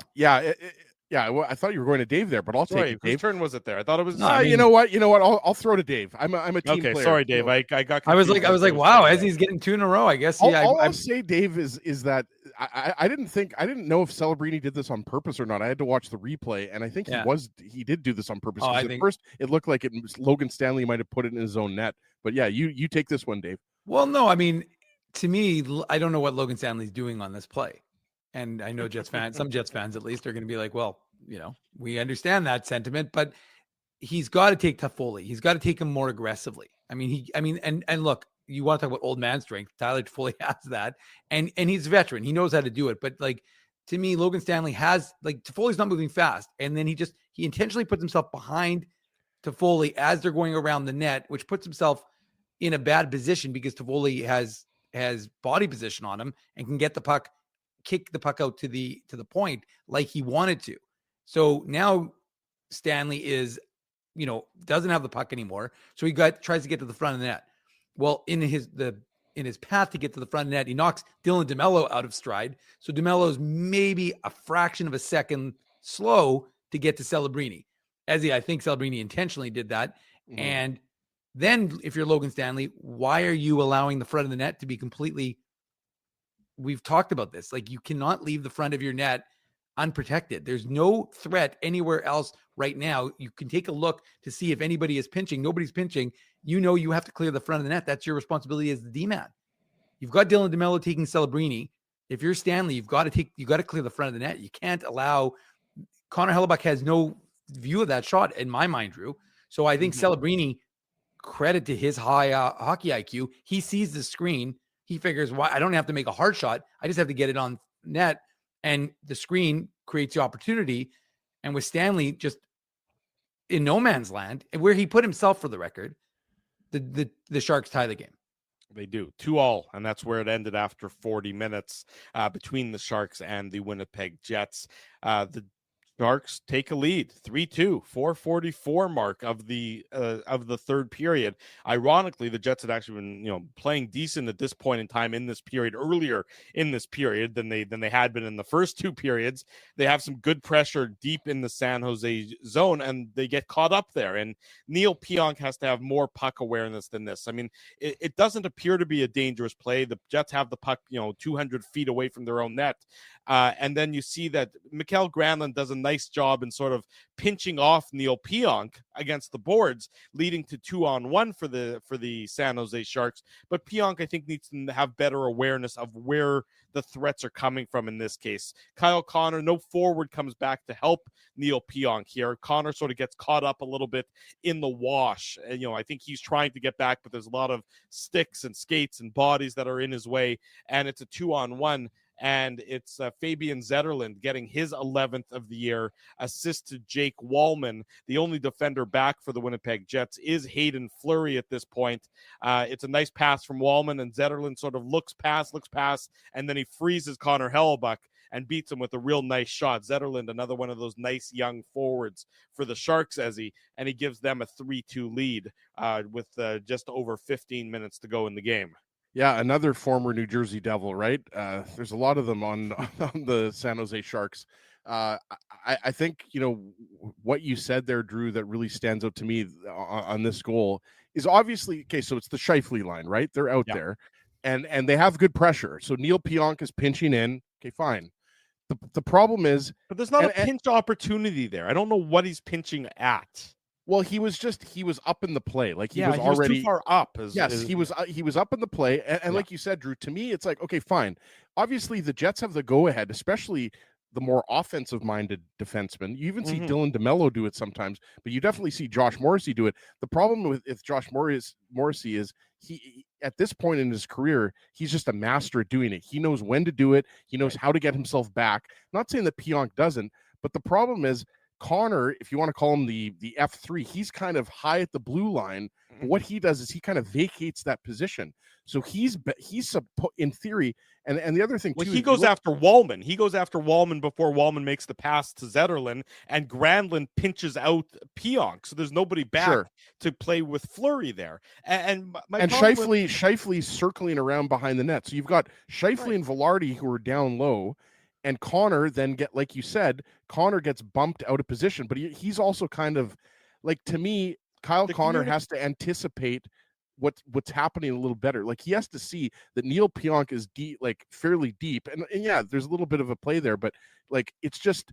Yeah, well, I thought you were going to Dave there, but I'll take it. Whose turn was it there? I thought it was. You know what? I'll throw to Dave. I'm a team player. Okay, sorry, Dave. I got. I was like, wow, as he's getting 2 in a row. I guess. I'll say, Dave, is that I didn't know if Celebrini did this on purpose or not. I had to watch the replay, and I think he did do this on purpose. First, it looked like Logan Stanley might have put it in his own net. But yeah, you take this one, Dave. Well, no, I mean, to me, I don't know what Logan Stanley's doing on this play. And I know some Jets fans at least are going to be like, well, we understand that sentiment, but he's got to take Toffoli. He's got to take him more aggressively. And look, you want to talk about old man strength. Tyler Toffoli has that, and he's a veteran. He knows how to do it. But to me, Logan Stanley has Toffoli's not moving fast, and then he intentionally puts himself behind Toffoli as they're going around the net, which puts himself in a bad position because Toffoli has body position on him and can get the puck. Kick the puck out to the point like he wanted to. So now Stanley doesn't have the puck anymore. So he tries to get to the front of the net. Well, in his path to get to the front of the net, he knocks Dylan DeMello out of stride. So DeMello's maybe a fraction of a second slow to get to Celebrini. I think Celebrini intentionally did that. Mm-hmm. And then if you're Logan Stanley, why are you allowing the front of the net to be completely... We've talked about this. You cannot leave the front of your net unprotected. There's no threat anywhere else right now. You can take a look to see if anybody is pinching. Nobody's pinching. You have to clear the front of the net. That's your responsibility as the D-man. You've got Dylan DeMello taking Celebrini. If you're Stanley, you've got to clear the front of the net. You can't allow Connor Hellebuck has no view of that shot in my mind, Drew. So I think Celebrini, credit to his high hockey IQ, he sees the screen. He figures, why I don't have to make a hard shot. I just have to get it on net, and the screen creates the opportunity. And with Stanley just in no man's land, where he put himself for the record, the Sharks tie the game. They do 2-2, and that's where it ended after 40 minutes between the Sharks and the Winnipeg Jets. The Sharks take a lead, 3-2, 4:44 mark of the third period. Ironically, the Jets had actually been playing decent at this point in time in this period, earlier in this period than they had been in the first two periods. They have some good pressure deep in the San Jose zone, and they get caught up there. And Neil Pionk has to have more puck awareness than this. I mean, it doesn't appear to be a dangerous play. The Jets have the puck 200 feet away from their own net. And then you see that Mikael Granlund does a nice job in sort of pinching off Neil Pionk against the boards, leading to 2-on-1 for the San Jose Sharks. But Pionk, I think, needs to have better awareness of where the threats are coming from in this case. Kyle Connor, no forward, comes back to help Neil Pionk here. Connor sort of gets caught up a little bit in the wash. And, I think he's trying to get back, but there's a lot of sticks and skates and bodies that are in his way. And it's a 2-on-1. And it's Fabian Zetterlund getting his 11th of the year assist to Jake Wallman. The only defender back for the Winnipeg Jets is Hayden Fleury at this point. It's a nice pass from Wallman, and Zetterlund sort of looks past, and then he freezes Connor Hellebuck and beats him with a real nice shot. Zetterlund, another one of those nice young forwards for the Sharks, and he gives them a 3-2 lead with just over 15 minutes to go in the game. Yeah, another former New Jersey Devil, right? There's a lot of them on the San Jose Sharks. I think, what you said there, Drew, that really stands out to me on this goal is obviously, okay, so it's the Scheifele line, right? They're out there, and they have good pressure. So Neil Pionk is pinching in. Okay, fine. The problem is... But there's not a pinch opportunity there. I don't know what he's pinching at. Well, he was up in the play. Like he was already too far up. He was up in the play. And like you said, Drew, to me, it's like, okay, fine. Obviously the Jets have the go ahead, especially the more offensive minded defensemen. You even see Dylan DeMello do it sometimes, but you definitely see Josh Morrissey do it. The problem with Josh Morrissey is he, at this point in his career, he's just a master at doing it. He knows when to do it. He knows how to get himself back. Not saying that Pionk doesn't, but the problem is, Connor, if you want to call him the F3, he's kind of high at the blue line. But what he does is he kind of vacates that position. So he's in theory, and the other thing too, he goes after Wallman. He goes after Wallman before Wallman makes the pass to Zetterlund, and Granlund pinches out Pionk. So there's nobody back to play with Fleury there. And Scheifele's circling around behind the net. So you've got Scheifele and Velarde who are down low. And Connor then like you said, Connor gets bumped out of position, but he's also kind of like, to me, Connor has to anticipate what's happening a little better. Like he has to see that Neil Pionk is deep, like fairly deep. And yeah, there's a little bit of a play there, but like, it's just,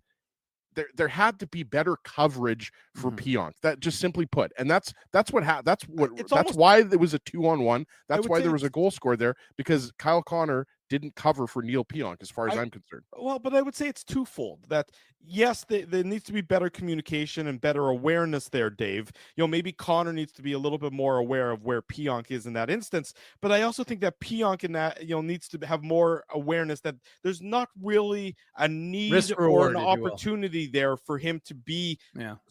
there had to be better coverage for Pionk. That just simply put, and that's why there was a 2-on-1. That's why there was a goal scored there, because Kyle Connor didn't cover for Neil Pionk, as far as I'm concerned. Well, but I would say it's twofold. That yes, there needs to be better communication and better awareness there, Dave. Maybe Connor needs to be a little bit more aware of where Pionk is in that instance. But I also think that Pionk in that needs to have more awareness that there's not really a need or an opportunity there for him to be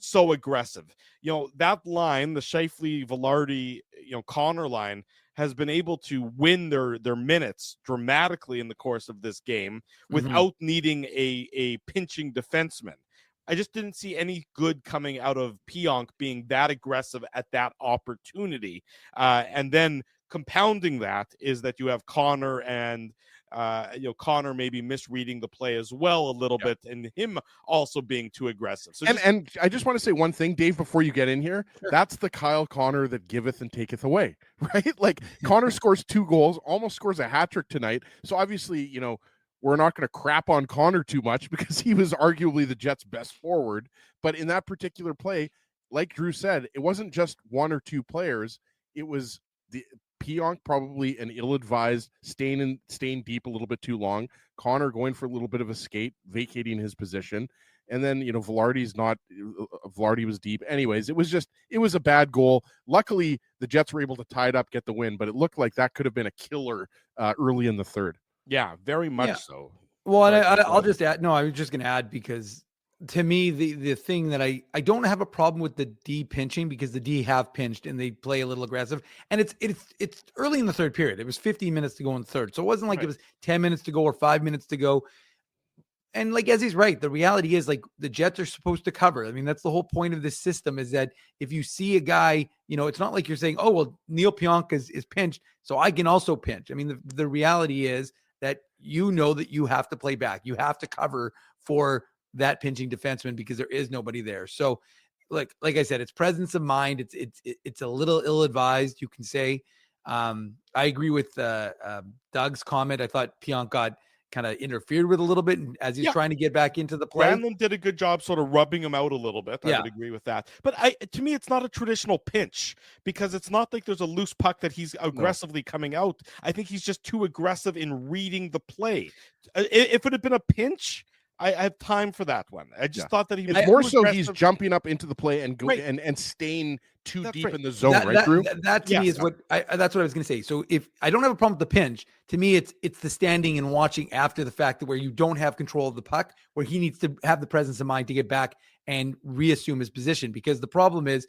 so aggressive. That line, the Scheifele, Velarde, Connor line, has been able to win their minutes dramatically in the course of this game without needing a pinching defenseman. I just didn't see any good coming out of Pionk being that aggressive at that opportunity. And then compounding that is that you have Connor and Connor maybe misreading the play as well a little bit, and him also being too aggressive. So and I just want to say one thing, Dave, before you get in here. That's the Kyle Connor that giveth and taketh away, right? Like Connor scores 2 goals, almost scores a hat trick tonight. So obviously, we're not going to crap on Connor too much because he was arguably the Jets' best forward. But in that particular play, like Drew said, it wasn't just one or two players. It was the Pionk, probably an ill-advised, staying deep a little bit too long. Connor going for a little bit of a skate, vacating his position. And then, Velarde was deep. Anyways, it was a bad goal. Luckily, the Jets were able to tie it up, get the win, but it looked like that could have been a killer early in the third. Yeah, very much so. Well, and I'll just add, no, I was just going to add, because to me, the thing that I don't have a problem with the D pinching, because the D have pinched and they play a little aggressive, and it's early in the third period. It was 15 minutes to go in the third. So it wasn't like It was 10 minutes to go or 5 minutes to go. And like, as he's right, the reality is, like, the Jets are supposed to cover. I mean, that's the whole point of this system, is that if you see a guy, it's not like you're saying, oh, well, Neil Pionk is pinched, so I can also pinch. I mean, the reality is that that you have to play back. You have to cover for that pinching defenseman because there is nobody there. So like I said, it's presence of mind. It's a little ill-advised, you can say. I agree with Doug's comment. I thought Pionk got kind of interfered with a little bit as he's trying to get back into the play. Brandon did a good job sort of rubbing him out a little bit. I would agree with that. But to me, it's not a traditional pinch, because it's not like there's a loose puck that he's aggressively coming out. I think he's just too aggressive in reading the play. If it had been a pinch, I have time for that one. I just thought that he was more so aggressive. He's jumping up into the play and and staying too deep in the zone, right, Drew? That to me is that's what I was going to say. So if I don't have a problem with the pinch, to me it's the standing and watching after the fact, where you don't have control of the puck, where he needs to have the presence of mind to get back and reassume his position. Because the problem is,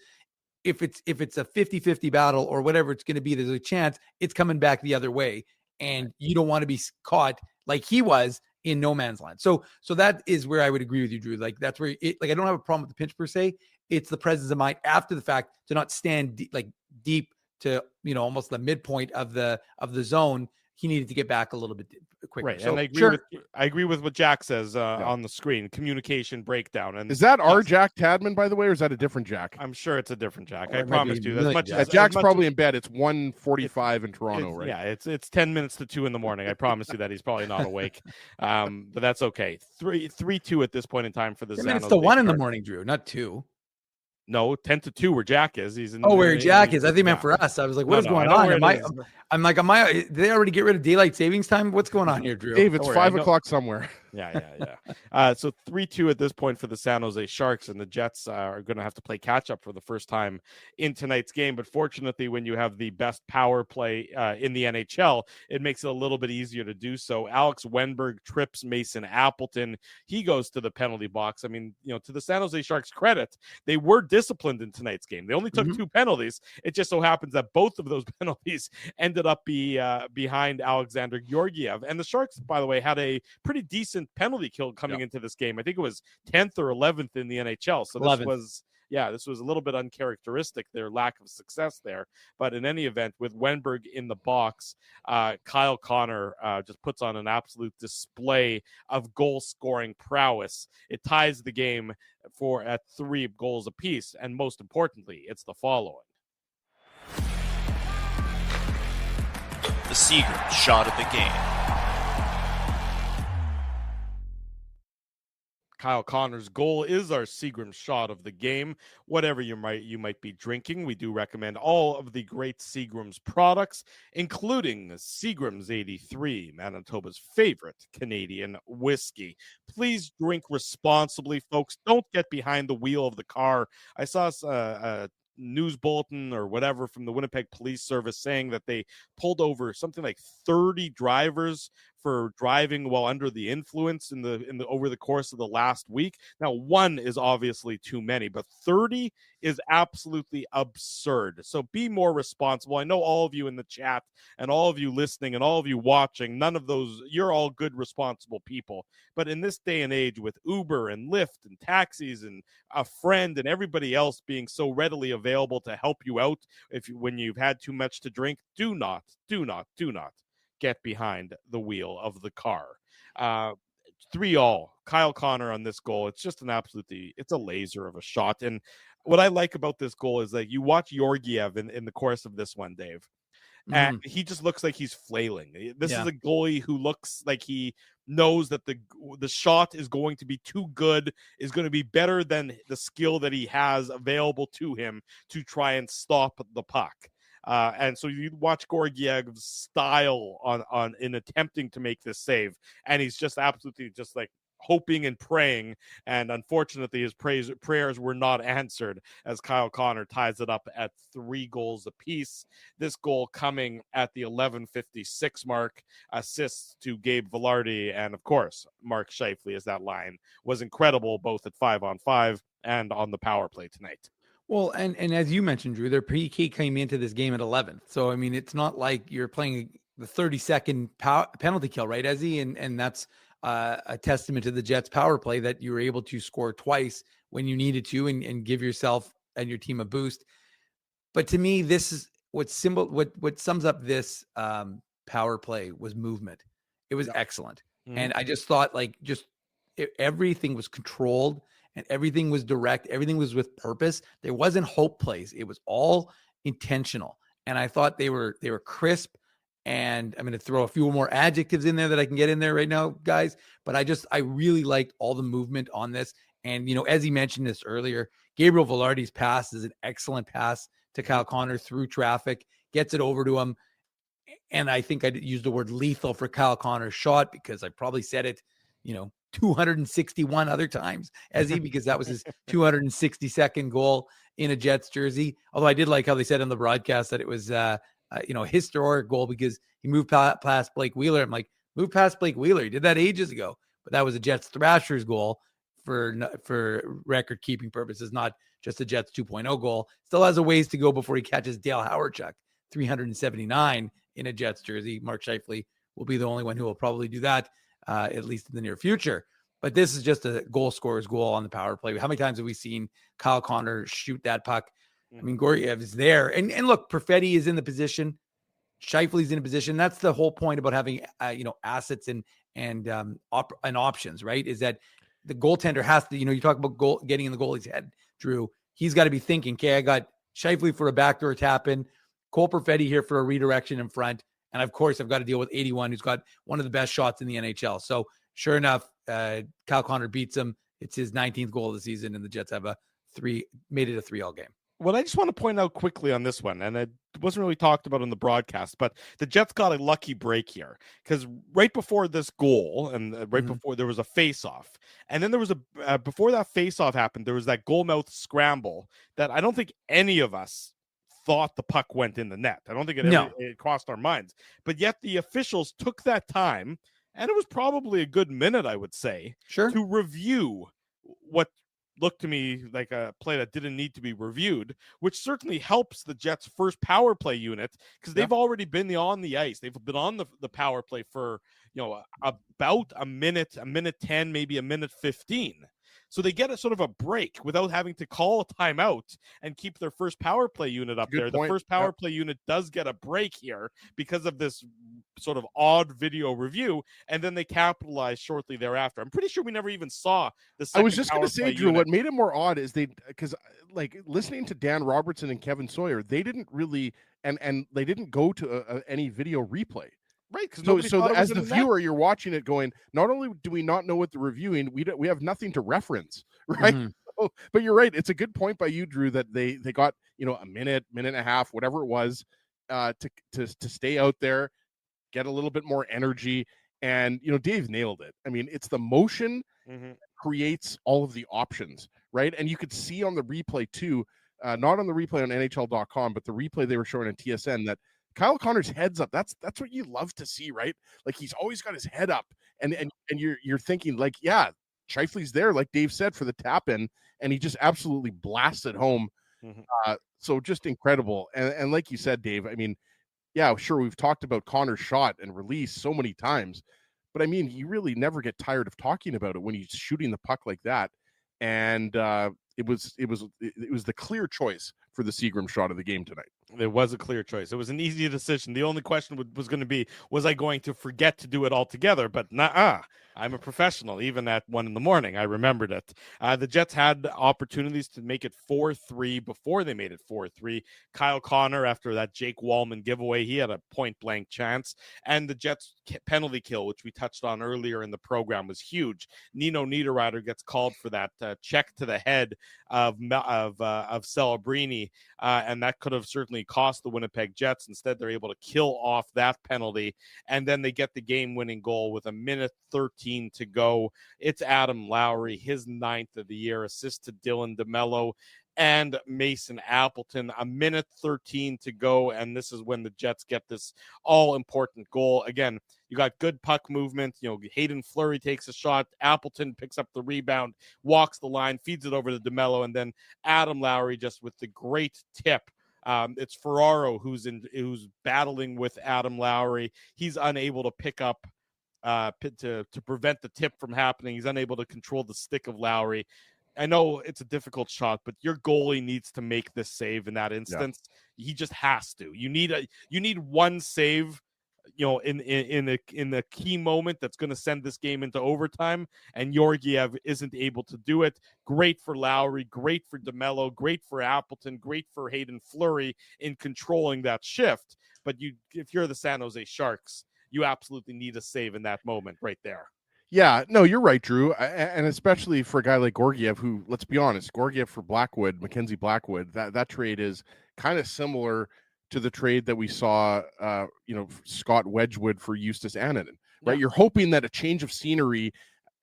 if it's a 50-50 battle or whatever it's going to be, there's a chance it's coming back the other way, and you don't want to be caught like he was in no man's land. So that is where I would agree with you, Drew. Like, that's where I don't have a problem with the pinch per se. It's the presence of mind after the fact to not stand deep to, almost the midpoint of the zone. He needed to get back a little bit quicker. Right. So, and I agree with what Jack says on the screen. Communication breakdown. And is that our Jack Tadman, by the way, or is that a different Jack? I'm sure it's a different Jack. I promise you. Jack's probably in bed. It's 1:45 in Toronto, right? Yeah, it's 10 minutes to 2 in the morning. I promise you that he's probably not awake. But that's okay. 3-2 at this point in time for the San Jose. It's the 1 in the morning, Drew, not 2. No, 10 to 2 where Jack is. He's in where Jack is. I think meant for us. I was like, what is going on? Did they already get rid of daylight savings time? What's going on here, Drew? Dave, it's 5 o'clock somewhere. Yeah. So 3-2 at this point for the San Jose Sharks, and the Jets are going to have to play catch up for the first time in tonight's game. But fortunately, when you have the best power play in the NHL, it makes it a little bit easier to do so. Alex Wenberg trips Mason Appleton. He goes to the penalty box. I mean, to the San Jose Sharks' credit, they were disciplined in tonight's game. They only took 2 penalties. It just so happens that both of those penalties ended up behind Alexander Georgiev. And the Sharks, by the way, had a pretty decent penalty kill coming into this game. I think it was 10th or 11th in the NHL. So this was a little bit uncharacteristic, their lack of success there. But in any event, with Wenberg in the box, Kyle Connor just puts on an absolute display of goal-scoring prowess. It ties the game at 3 goals apiece. And most importantly, it's the following. The Seagram shot of the game. Kyle Connor's goal is our Seagram shot of the game. Whatever you might be drinking, we do recommend all of the great Seagram's products, including Seagram's 83, Manitoba's favorite Canadian whiskey. Please drink responsibly, folks. Don't get behind the wheel of the car. I saw a news bulletin or whatever from the Winnipeg Police Service saying that they pulled over something like 30 drivers for driving while under the influence in the over the course of the last week. Now, 1 is obviously too many, but 30 is absolutely absurd. So be more responsible. I know all of you in the chat and all of you listening and all of you watching, none of those, you're all good, responsible people. But in this day and age with Uber and Lyft and taxis and a friend and everybody else being so readily available to help you out when you've had too much to drink, do not get behind the wheel of the car. 3-3. Kyle Connor on this goal. It's just it's a laser of a shot. And what I like about this goal is that you watch Georgiev in the course of this one, Dave. and he just looks like he's flailing. This is a goalie who looks like he knows that the shot is going to be too good, is going to be better than the skill that he has available to him to try and stop the puck. And so you watch Georgiev's style on in attempting to make this save, and he's just absolutely just like hoping and praying, and unfortunately his prayers were not answered as Kyle Connor ties it up at 3 goals apiece. This goal coming at the 11:56 mark, assists to Gabe Vilardi, and of course Mark Scheifele, as that line was incredible both at 5-on-5 and on the power play tonight. Well, and as you mentioned, Drew, their PK came into this game at 11th. So, I mean, it's not like you're playing the 30-second penalty kill, right, Ezzy? And that's a testament to the Jets' power play that you were able to score twice when you needed to and give yourself and your team a boost. But to me, this is what sums up this power play was movement. It was excellent. Mm-hmm. And I just thought everything was controlled. And everything was direct. Everything was with purpose. There wasn't hope plays. It was all intentional. And I thought they were crisp. And I'm going to throw a few more adjectives in there that I can get in there right now, guys. But I really liked all the movement on this. And, as he mentioned this earlier, Gabriel Vilardi's pass is an excellent pass to Kyle Connor through traffic, gets it over to him. And I think I used the word lethal for Kyle Connor's shot because I probably said it, 261 other times, Ezzy, because that was his 262nd goal in a Jets jersey. Although I did like how they said on the broadcast that it was, a historic goal because he moved past Blake Wheeler. I'm like, move past Blake Wheeler. He did that ages ago, but that was a Jets Thrashers goal for record keeping purposes, not just a Jets 2.0 goal. Still has a ways to go before he catches Dale Hawerchuk, 379 in a Jets jersey. Mark Scheifele will be the only one who will probably do that. At least in the near future. But this is just a goal scorer's goal on the power play. How many times have we seen Kyle Connor shoot that puck? I mean, Gorgiev is there. And look, Perfetti is in the position. Scheifele's in a position. That's the whole point about having, assets and options, right? Is that the goaltender has to, you talk about getting in the goalie's head, Drew. He's got to be thinking, okay, I got Scheifele for a backdoor tap in, Cole Perfetti here for a redirection in front. And of course, I've got to deal with 81, who's got one of the best shots in the NHL. So sure enough, Kyle Connor beats him. It's his 19th goal of the season, and the Jets have made it a 3-all game. What I just want to point out quickly on this one, and it wasn't really talked about in the broadcast, but the Jets got a lucky break here because right before this goal and before there was a face-off, and then there was before that face-off happened, there was that goal mouth scramble that I don't think any of us thought the puck went in the net. I don't think it crossed our minds, but yet the officials took that time, and it was probably a good minute, I would say, to review what looked to me like a play that didn't need to be reviewed, which certainly helps the Jets' first power play unit because they've already been on the ice. They've been on the power play for, about a minute 10, maybe a minute 15. So they get a sort of a break without having to call a timeout and keep their first power play unit up there. The first power play unit does get a break here because of this sort of odd video review, and then they capitalize shortly thereafter. I'm pretty sure we never even saw the second. I was just going to say, Drew, what made it more odd is because listening to Dan Robertson and Kevin Sawyer, they didn't really, and they didn't go to any video replay. Right, so as the viewer, you're watching it going, not only do we not know what they're reviewing, we have nothing to reference, right? Mm-hmm. So, but you're right. It's a good point by you, Drew, that they got, a minute and a half, whatever it was, to stay out there, get a little bit more energy. And, Dave nailed it. I mean, it's the motion creates all of the options, right? And you could see on the replay too, not on the replay on NHL.com, but the replay they were showing on TSN that Kyle Connor's head's up. That's what you love to see, right? Like he's always got his head up, and you're thinking like, yeah, Scheifele's there, like Dave said, for the tap in, and he just absolutely blasted home. So just incredible, and like you said, Dave. I mean, yeah, sure, we've talked about Connor's shot and release so many times, but I mean, you really never get tired of talking about it when he's shooting the puck like that, and it was the clear choice for the Seagram shot of the game tonight. It was a clear choice. It was an easy decision. The only question was going to be, was I going to forget to do it altogether? But nah, I'm a professional. Even at 1 a.m, I remembered it. The Jets had opportunities to make it 4-3 before they made it 4-3. Kyle Connor, after that Jake Wallman giveaway, he had a point-blank chance. And the Jets penalty kill, which we touched on earlier in the program, was huge. Nino Niederreiter gets called for that check to the head of Celebrini, and that could have certainly cost the Winnipeg Jets. Instead, they're able to kill off that penalty, and then they get the game-winning goal with 1:13 to go. It's Adam Lowry, his 9th of the year, assist to Dylan DeMello and Mason Appleton. 1:13 to go, and this is when the Jets get this all-important goal. Again, you got good puck movement. Hayden Fleury takes a shot. Appleton picks up the rebound, walks the line, feeds it over to DeMello, and then Adam Lowry just with the great tip. It's Ferraro who's battling with Adam Lowry. He's unable to pick up to prevent the tip from happening. He's unable to control the stick of Lowry. I know it's a difficult shot, but your goalie needs to make this save in that instance. Yeah. He just has to. You need one save, in the key moment that's going to send this game into overtime, and Georgiev isn't able to do it. Great for Lowry, great for DeMello, great for Appleton, great for Hayden Fleury in controlling that shift. But if you're the San Jose Sharks, you absolutely need a save in that moment right there. Yeah, no, you're right, Drew. And especially for a guy like Georgiev, who, let's be honest, Georgiev for Blackwood, Mackenzie Blackwood, that trade is kind of similar to the trade that we saw, Scott Wedgwood for Eustace Ananen, right? Yeah. You're hoping that a change of scenery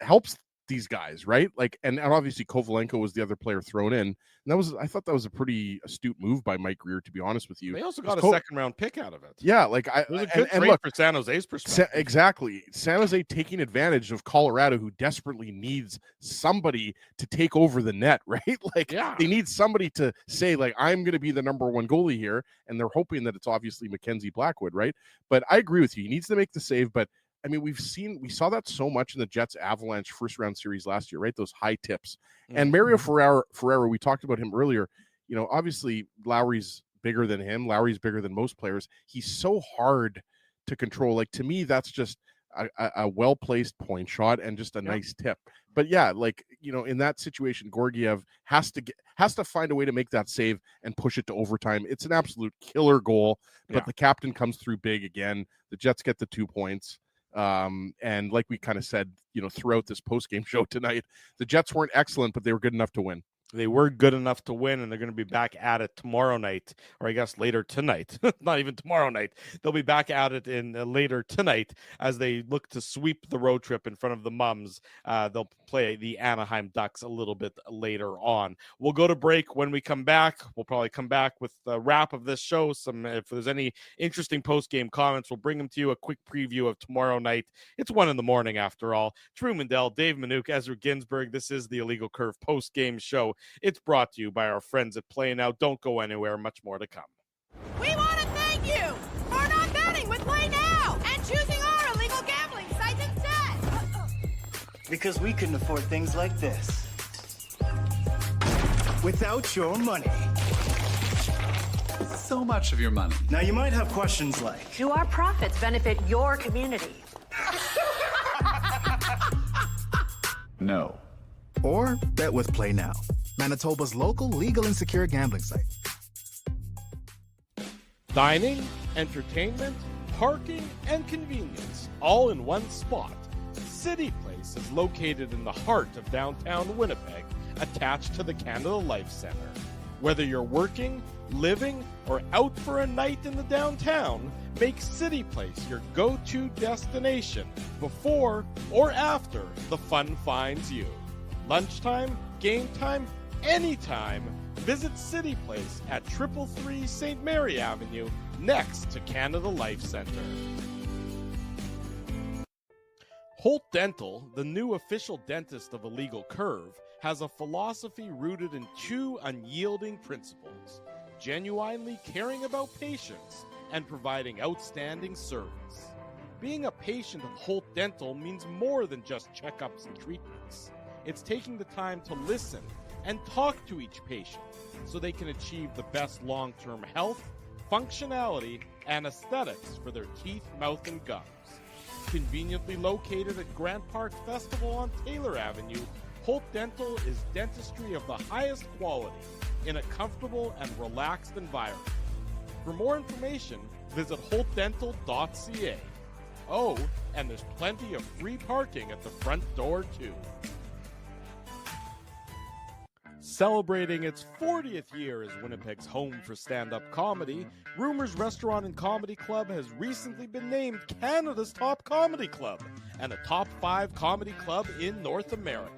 helps these guys, right? Like, and obviously Kovalenko was the other player thrown in. And I thought that was a pretty astute move by Mike Greer, to be honest with you. They also got a second-round pick out of it. Yeah, it was a good trade look, for San Jose's perspective. Exactly. San Jose taking advantage of Colorado, who desperately needs somebody to take over the net, right? They need somebody to say, I'm going to be the number one goalie here, and they're hoping that it's obviously Mackenzie Blackwood, right? But I agree with you. He needs to make the save, but I mean, we saw that so much in the Jets Avalanche first round series last year, right? Those high tips. Mm-hmm. And Mario Ferraro, we talked about him earlier. Obviously Lowry's bigger than him. Lowry's bigger than most players. He's so hard to control. To me, that's just a well-placed point shot and just a nice tip. But in that situation, Georgiev has to find a way to make that save and push it to overtime. It's an absolute killer goal, but the captain comes through big again. The Jets get the 2 points. And like we kind of said, throughout this post-game show tonight, the Jets weren't excellent, but they were good enough to win. They were good enough to win, and they're going to be back at it tomorrow night, or I guess later tonight. Not even tomorrow night. They'll be back at it later tonight as they look to sweep the road trip in front of the Mums. They'll play the Anaheim Ducks a little bit later on. We'll go to break. When we come back, we'll probably come back with the wrap of this show. If there's any interesting post-game comments, we'll bring them to you. A quick preview of tomorrow night. It's 1 a.m. after all. Drew Mandel, Dave Minuk, Ezra Ginsburg. This is the Illegal Curve post-game show. It's brought to you by our friends at Play Now. Don't go anywhere. Much more to come. We want to thank you for not betting with Play Now and choosing our illegal gambling site instead. Because we couldn't afford things like this without your money. So much of your money. Now you might have questions like, do our profits benefit your community? No. Or bet with Play Now, Manitoba's local legal and secure gambling site. Dining, entertainment, parking, and convenience, all in one spot. City Place is located in the heart of downtown Winnipeg, attached to the Canada Life Center. Whether you're working, living, or out for a night in the downtown, make City Place your go-to destination before or after the fun finds you. Lunchtime, game time, anytime. Visit City Place at 333 St. Mary Avenue, next to Canada Life Center. Holt Dental, the new official dentist of Illegal Curve, has a philosophy rooted in 2 unyielding principles: genuinely caring about patients and providing outstanding service. Being a patient of Holt Dental means more than just checkups and treatments. It's taking the time to listen and talk to each patient so they can achieve the best long-term health, functionality, and aesthetics for their teeth, mouth, and gums. Conveniently located at Grant Park Festival on Taylor Avenue, Holt Dental is dentistry of the highest quality in a comfortable and relaxed environment. For more information, visit holtdental.ca. Oh, and there's plenty of free parking at the front door, too. Celebrating its 40th year as Winnipeg's home for stand-up comedy, Rumors Restaurant and Comedy Club has recently been named Canada's top comedy club and a top 5 comedy club in North America.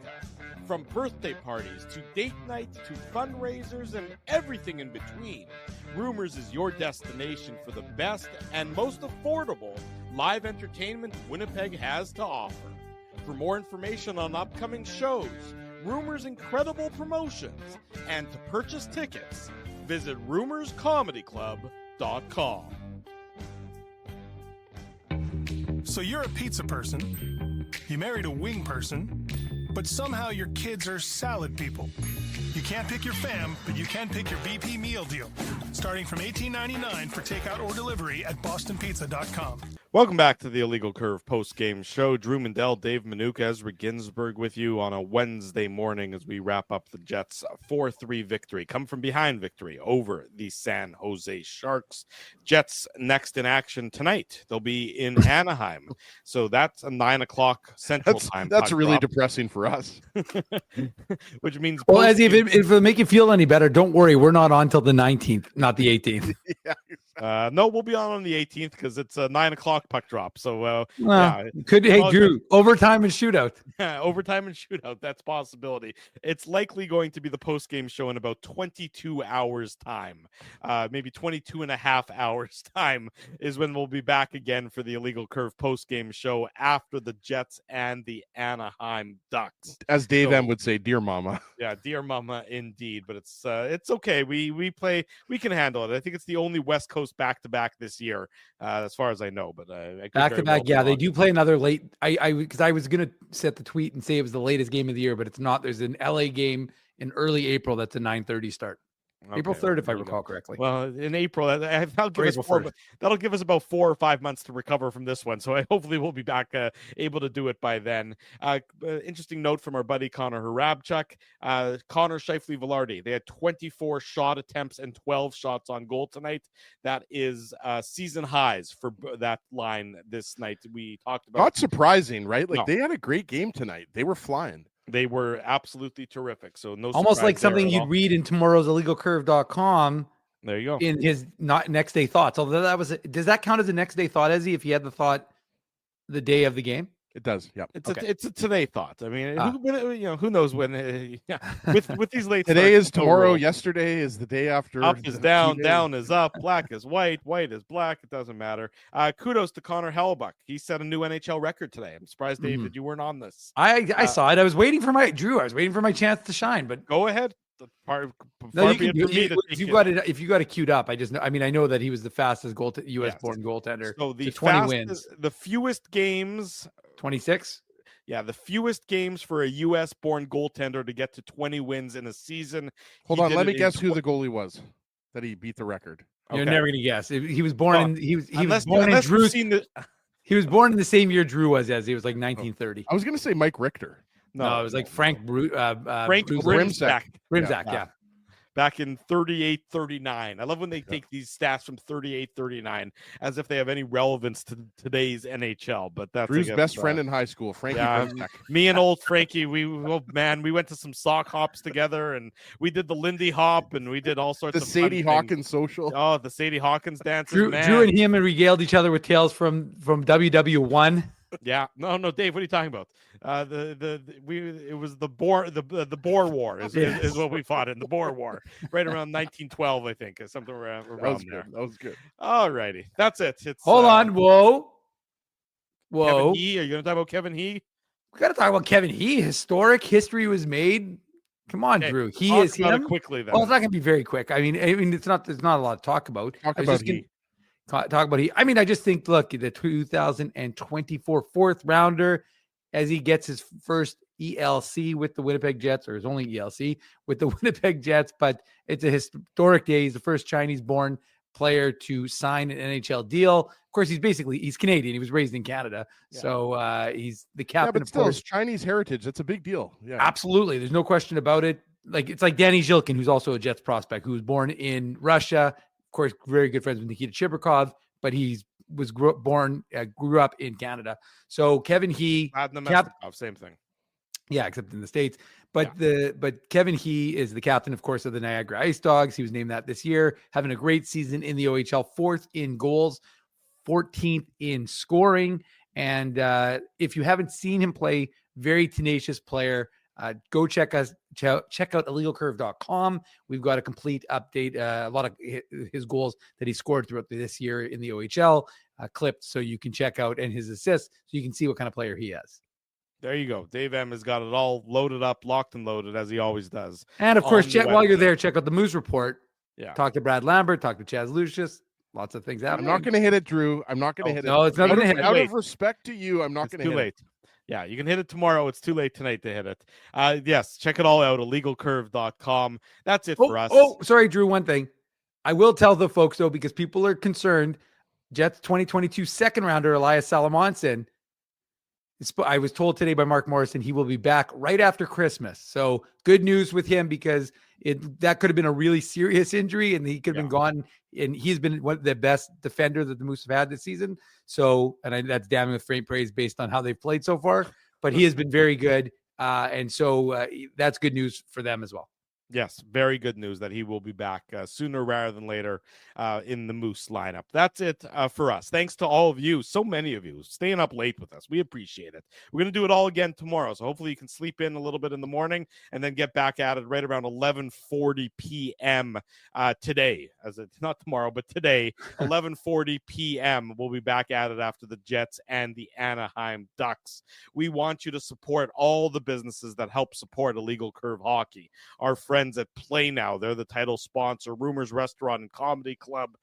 From birthday parties to date night to fundraisers and everything in between, Rumors is your destination for the best and most affordable live entertainment Winnipeg has to offer. For more information on upcoming shows, Rumors' incredible promotions, and to purchase tickets, visit rumorscomedyclub.com. So you're a pizza person, you married a wing person, but somehow your kids are salad people. You can't pick your fam, but you can pick your BP meal deal, starting from $18.99 for takeout or delivery at bostonpizza.com. Welcome back to the Illegal Curve post-game show. Drew Mandel, Dave Manuka, Ezra Ginsburg with you on a Wednesday morning as we wrap up the Jets' 4-3 victory. Come from behind victory over the San Jose Sharks. Jets next in action tonight. They'll be in Anaheim. So that's a 9 o'clock Central Time. That's really depressing for us. Which means... Well, as if it'll make you feel any better, don't worry. We're not on till the 19th, not the 18th. No, we'll be on the 18th because it's a 9 o'clock puck drop. So, Drew, overtime and shootout. Overtime and shootout. That's a possibility. It's likely going to be the post-game show in about 22 hours time. Maybe 22 and a half hours time is when we'll be back again for the Illegal Curve post-game show after the Jets and the Anaheim Ducks. As Dave M would say, dear mama. Yeah, dear mama indeed. But it's okay. We can handle it. I think it's the only West Coast back-to-back this year, as far as I know. But back-to-back, they do play another late. Because I was gonna set the tweet and say it was the latest game of the year, but it's not. There's an LA game in early April that's a 9:30 start. Okay, April 3rd, if I recall correctly. Well, in April, that'll give us about 4 or 5 months to recover from this one. So hopefully we'll be back able to do it by then. Interesting note from our buddy Connor Hrabchuk. Connor Scheifele-Velarde, they had 24 shot attempts and 12 shots on goal tonight. That is season highs for that line this night. We talked about. Not surprising, right? They had a great game tonight. They were flying. They were absolutely terrific. So no, almost like something you'd read in tomorrow's illegalcurve.com. There you go. In his next day thoughts. Although does that count as a next day thought, Ezzy, if he had the thought the day of the game? It does. Yeah. It's a today thought. I mean, who knows when? With these late. Today is tomorrow. Yesterday is the day after. Up is down. Down is up. Black is white. White is black. It doesn't matter. Kudos to Connor Hellebuck. He set a new NHL record today. I'm surprised, Dave, that you weren't on this. I saw it. I was waiting for my chance to shine. But go ahead. If you got it queued up, I know that he was the fastest U.S. born goaltender. So the 20 wins, the fewest games, 26. Yeah, the fewest games for a U.S. born goaltender to get to 20 wins in a season. Hold on, let me guess who the goalie was that he beat the record. You're never gonna guess. He was born He was born in the same year Drew was, as he was like 1930. I was gonna say Mike Richter. No, it was like Frank Brimsack. Yeah. Back in 38-39. I love when they take these stats from 38-39 as if they have any relevance to today's NHL. But that's Drew's best friend in high school, Frankie Brimsack. Me and old Frankie, we went to some sock hops together, and we did the Lindy hop, and we did all sorts of Sadie Hawkins social. Oh, the Sadie Hawkins dances. Drew and him regaled each other with tales from WW1. Yeah, no, Dave. What are you talking about? It was the Boer War is what we fought in, the Boer War, right around 1912, I think, something around there. That was good. All righty, that's it. Hold on, whoa. Kevin He, are you going to talk about Kevin He? We got to talk about Kevin He. Historic history was made. Come on, Drew. He is him. Quickly, then. Well, it's not going to be very quick. I mean, it's not. There's not a lot to talk about. Talk about He. I just think, look, the 2024 fourth rounder, as he gets his first ELC with the Winnipeg Jets, or his only ELC with the Winnipeg Jets, but it's a historic day. He's the first Chinese-born player to sign an NHL deal. Of course, he's Canadian. He was raised in Canada. Yeah. So he's the captain. Yeah, but still, it's Chinese heritage. That's a big deal. Yeah, absolutely. There's no question about it. It's like Danny Zhilkin, who's also a Jets prospect, who was born in Russia. Of course, very good friends with Nikita Chibrikov, but grew up in Canada. So Kevin He, same thing. Yeah, except in the States. But Kevin He is the captain, of course, of the Niagara Ice Dogs. He was named that this year, having a great season in the OHL, 4th in goals, 14th in scoring. And if you haven't seen him play, very tenacious player. Go check out illegalcurve.com. We've got a complete update, a lot of his goals that he scored throughout this year in the OHL clipped, so you can check out, and his assists, so you can see what kind of player he is. There you go. Dave M has got it all loaded up, locked and loaded, as he always does. And of course, while you're there, check out the Moose Report. Yeah. Talk to Brad Lambert, talk to Chaz Lucius. Lots of things happening. I'm not going to hit it, Drew. I'm not going to hit it. No, it's not going to hit it. Out of respect to you, I'm not going to hit late. it. Yeah, you can hit it tomorrow. It's too late tonight to hit it. Yes, check it all out, illegalcurve.com. That's it for us. Oh, sorry, Drew, one thing. I will tell the folks, though, because people are concerned, Jets 2022 second rounder, Elias Salamonson, I was told today by Mark Morrison he will be back right after Christmas. So good news with him, because that could have been a really serious injury and he could have been gone. And he's been one of the best defender that the Moose have had this season. So, that's damning with faint praise based on how they've played so far. But he has been very good. And so that's good news for them as well. Yes, very good news that he will be back sooner rather than later in the Moose lineup. That's it for us. Thanks to all of you, so many of you, staying up late with us. We appreciate it. We're going to do it all again tomorrow, so hopefully you can sleep in a little bit in the morning and then get back at it right around 11:40 p.m. Today. Not tomorrow, but today, 11:40 p.m. We'll be back at it after the Jets and the Anaheim Ducks. We want you to support all the businesses that help support Illegal Curve Hockey. Our friends at Play Now, they're the title sponsor. Rumors Restaurant and Comedy Club.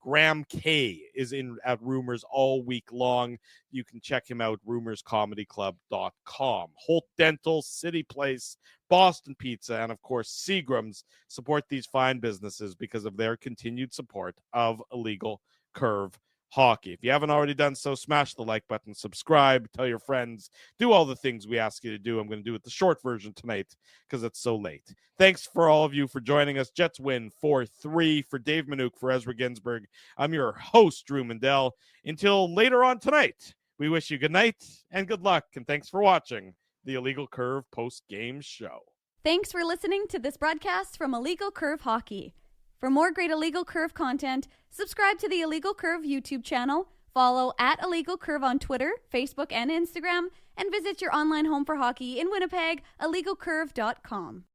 Graham K is in at Rumors all week long. You can check him out, rumorscomedyclub.com. Holt Dental, City Place, Boston Pizza, and of course Seagram's support these fine businesses because of their continued support of Illegal Curve Hockey. If you haven't already done so, smash the like button, subscribe, tell your friends, do all the things we ask you to do. I'm going to do it the short version tonight because it's so late. Thanks for all of you for joining us. Jets win 4-3. For Dave Manouk, for Ezra Ginsburg, I'm your host, Drew Mandel. Until later on tonight, we wish you good night and good luck, and thanks for watching the Illegal Curve post-game show. Thanks for listening to this broadcast from Illegal Curve Hockey. For more great Illegal Curve content, subscribe to the Illegal Curve YouTube channel, follow at Illegal Curve on Twitter, Facebook, and Instagram, and visit your online home for hockey in Winnipeg, illegalcurve.com.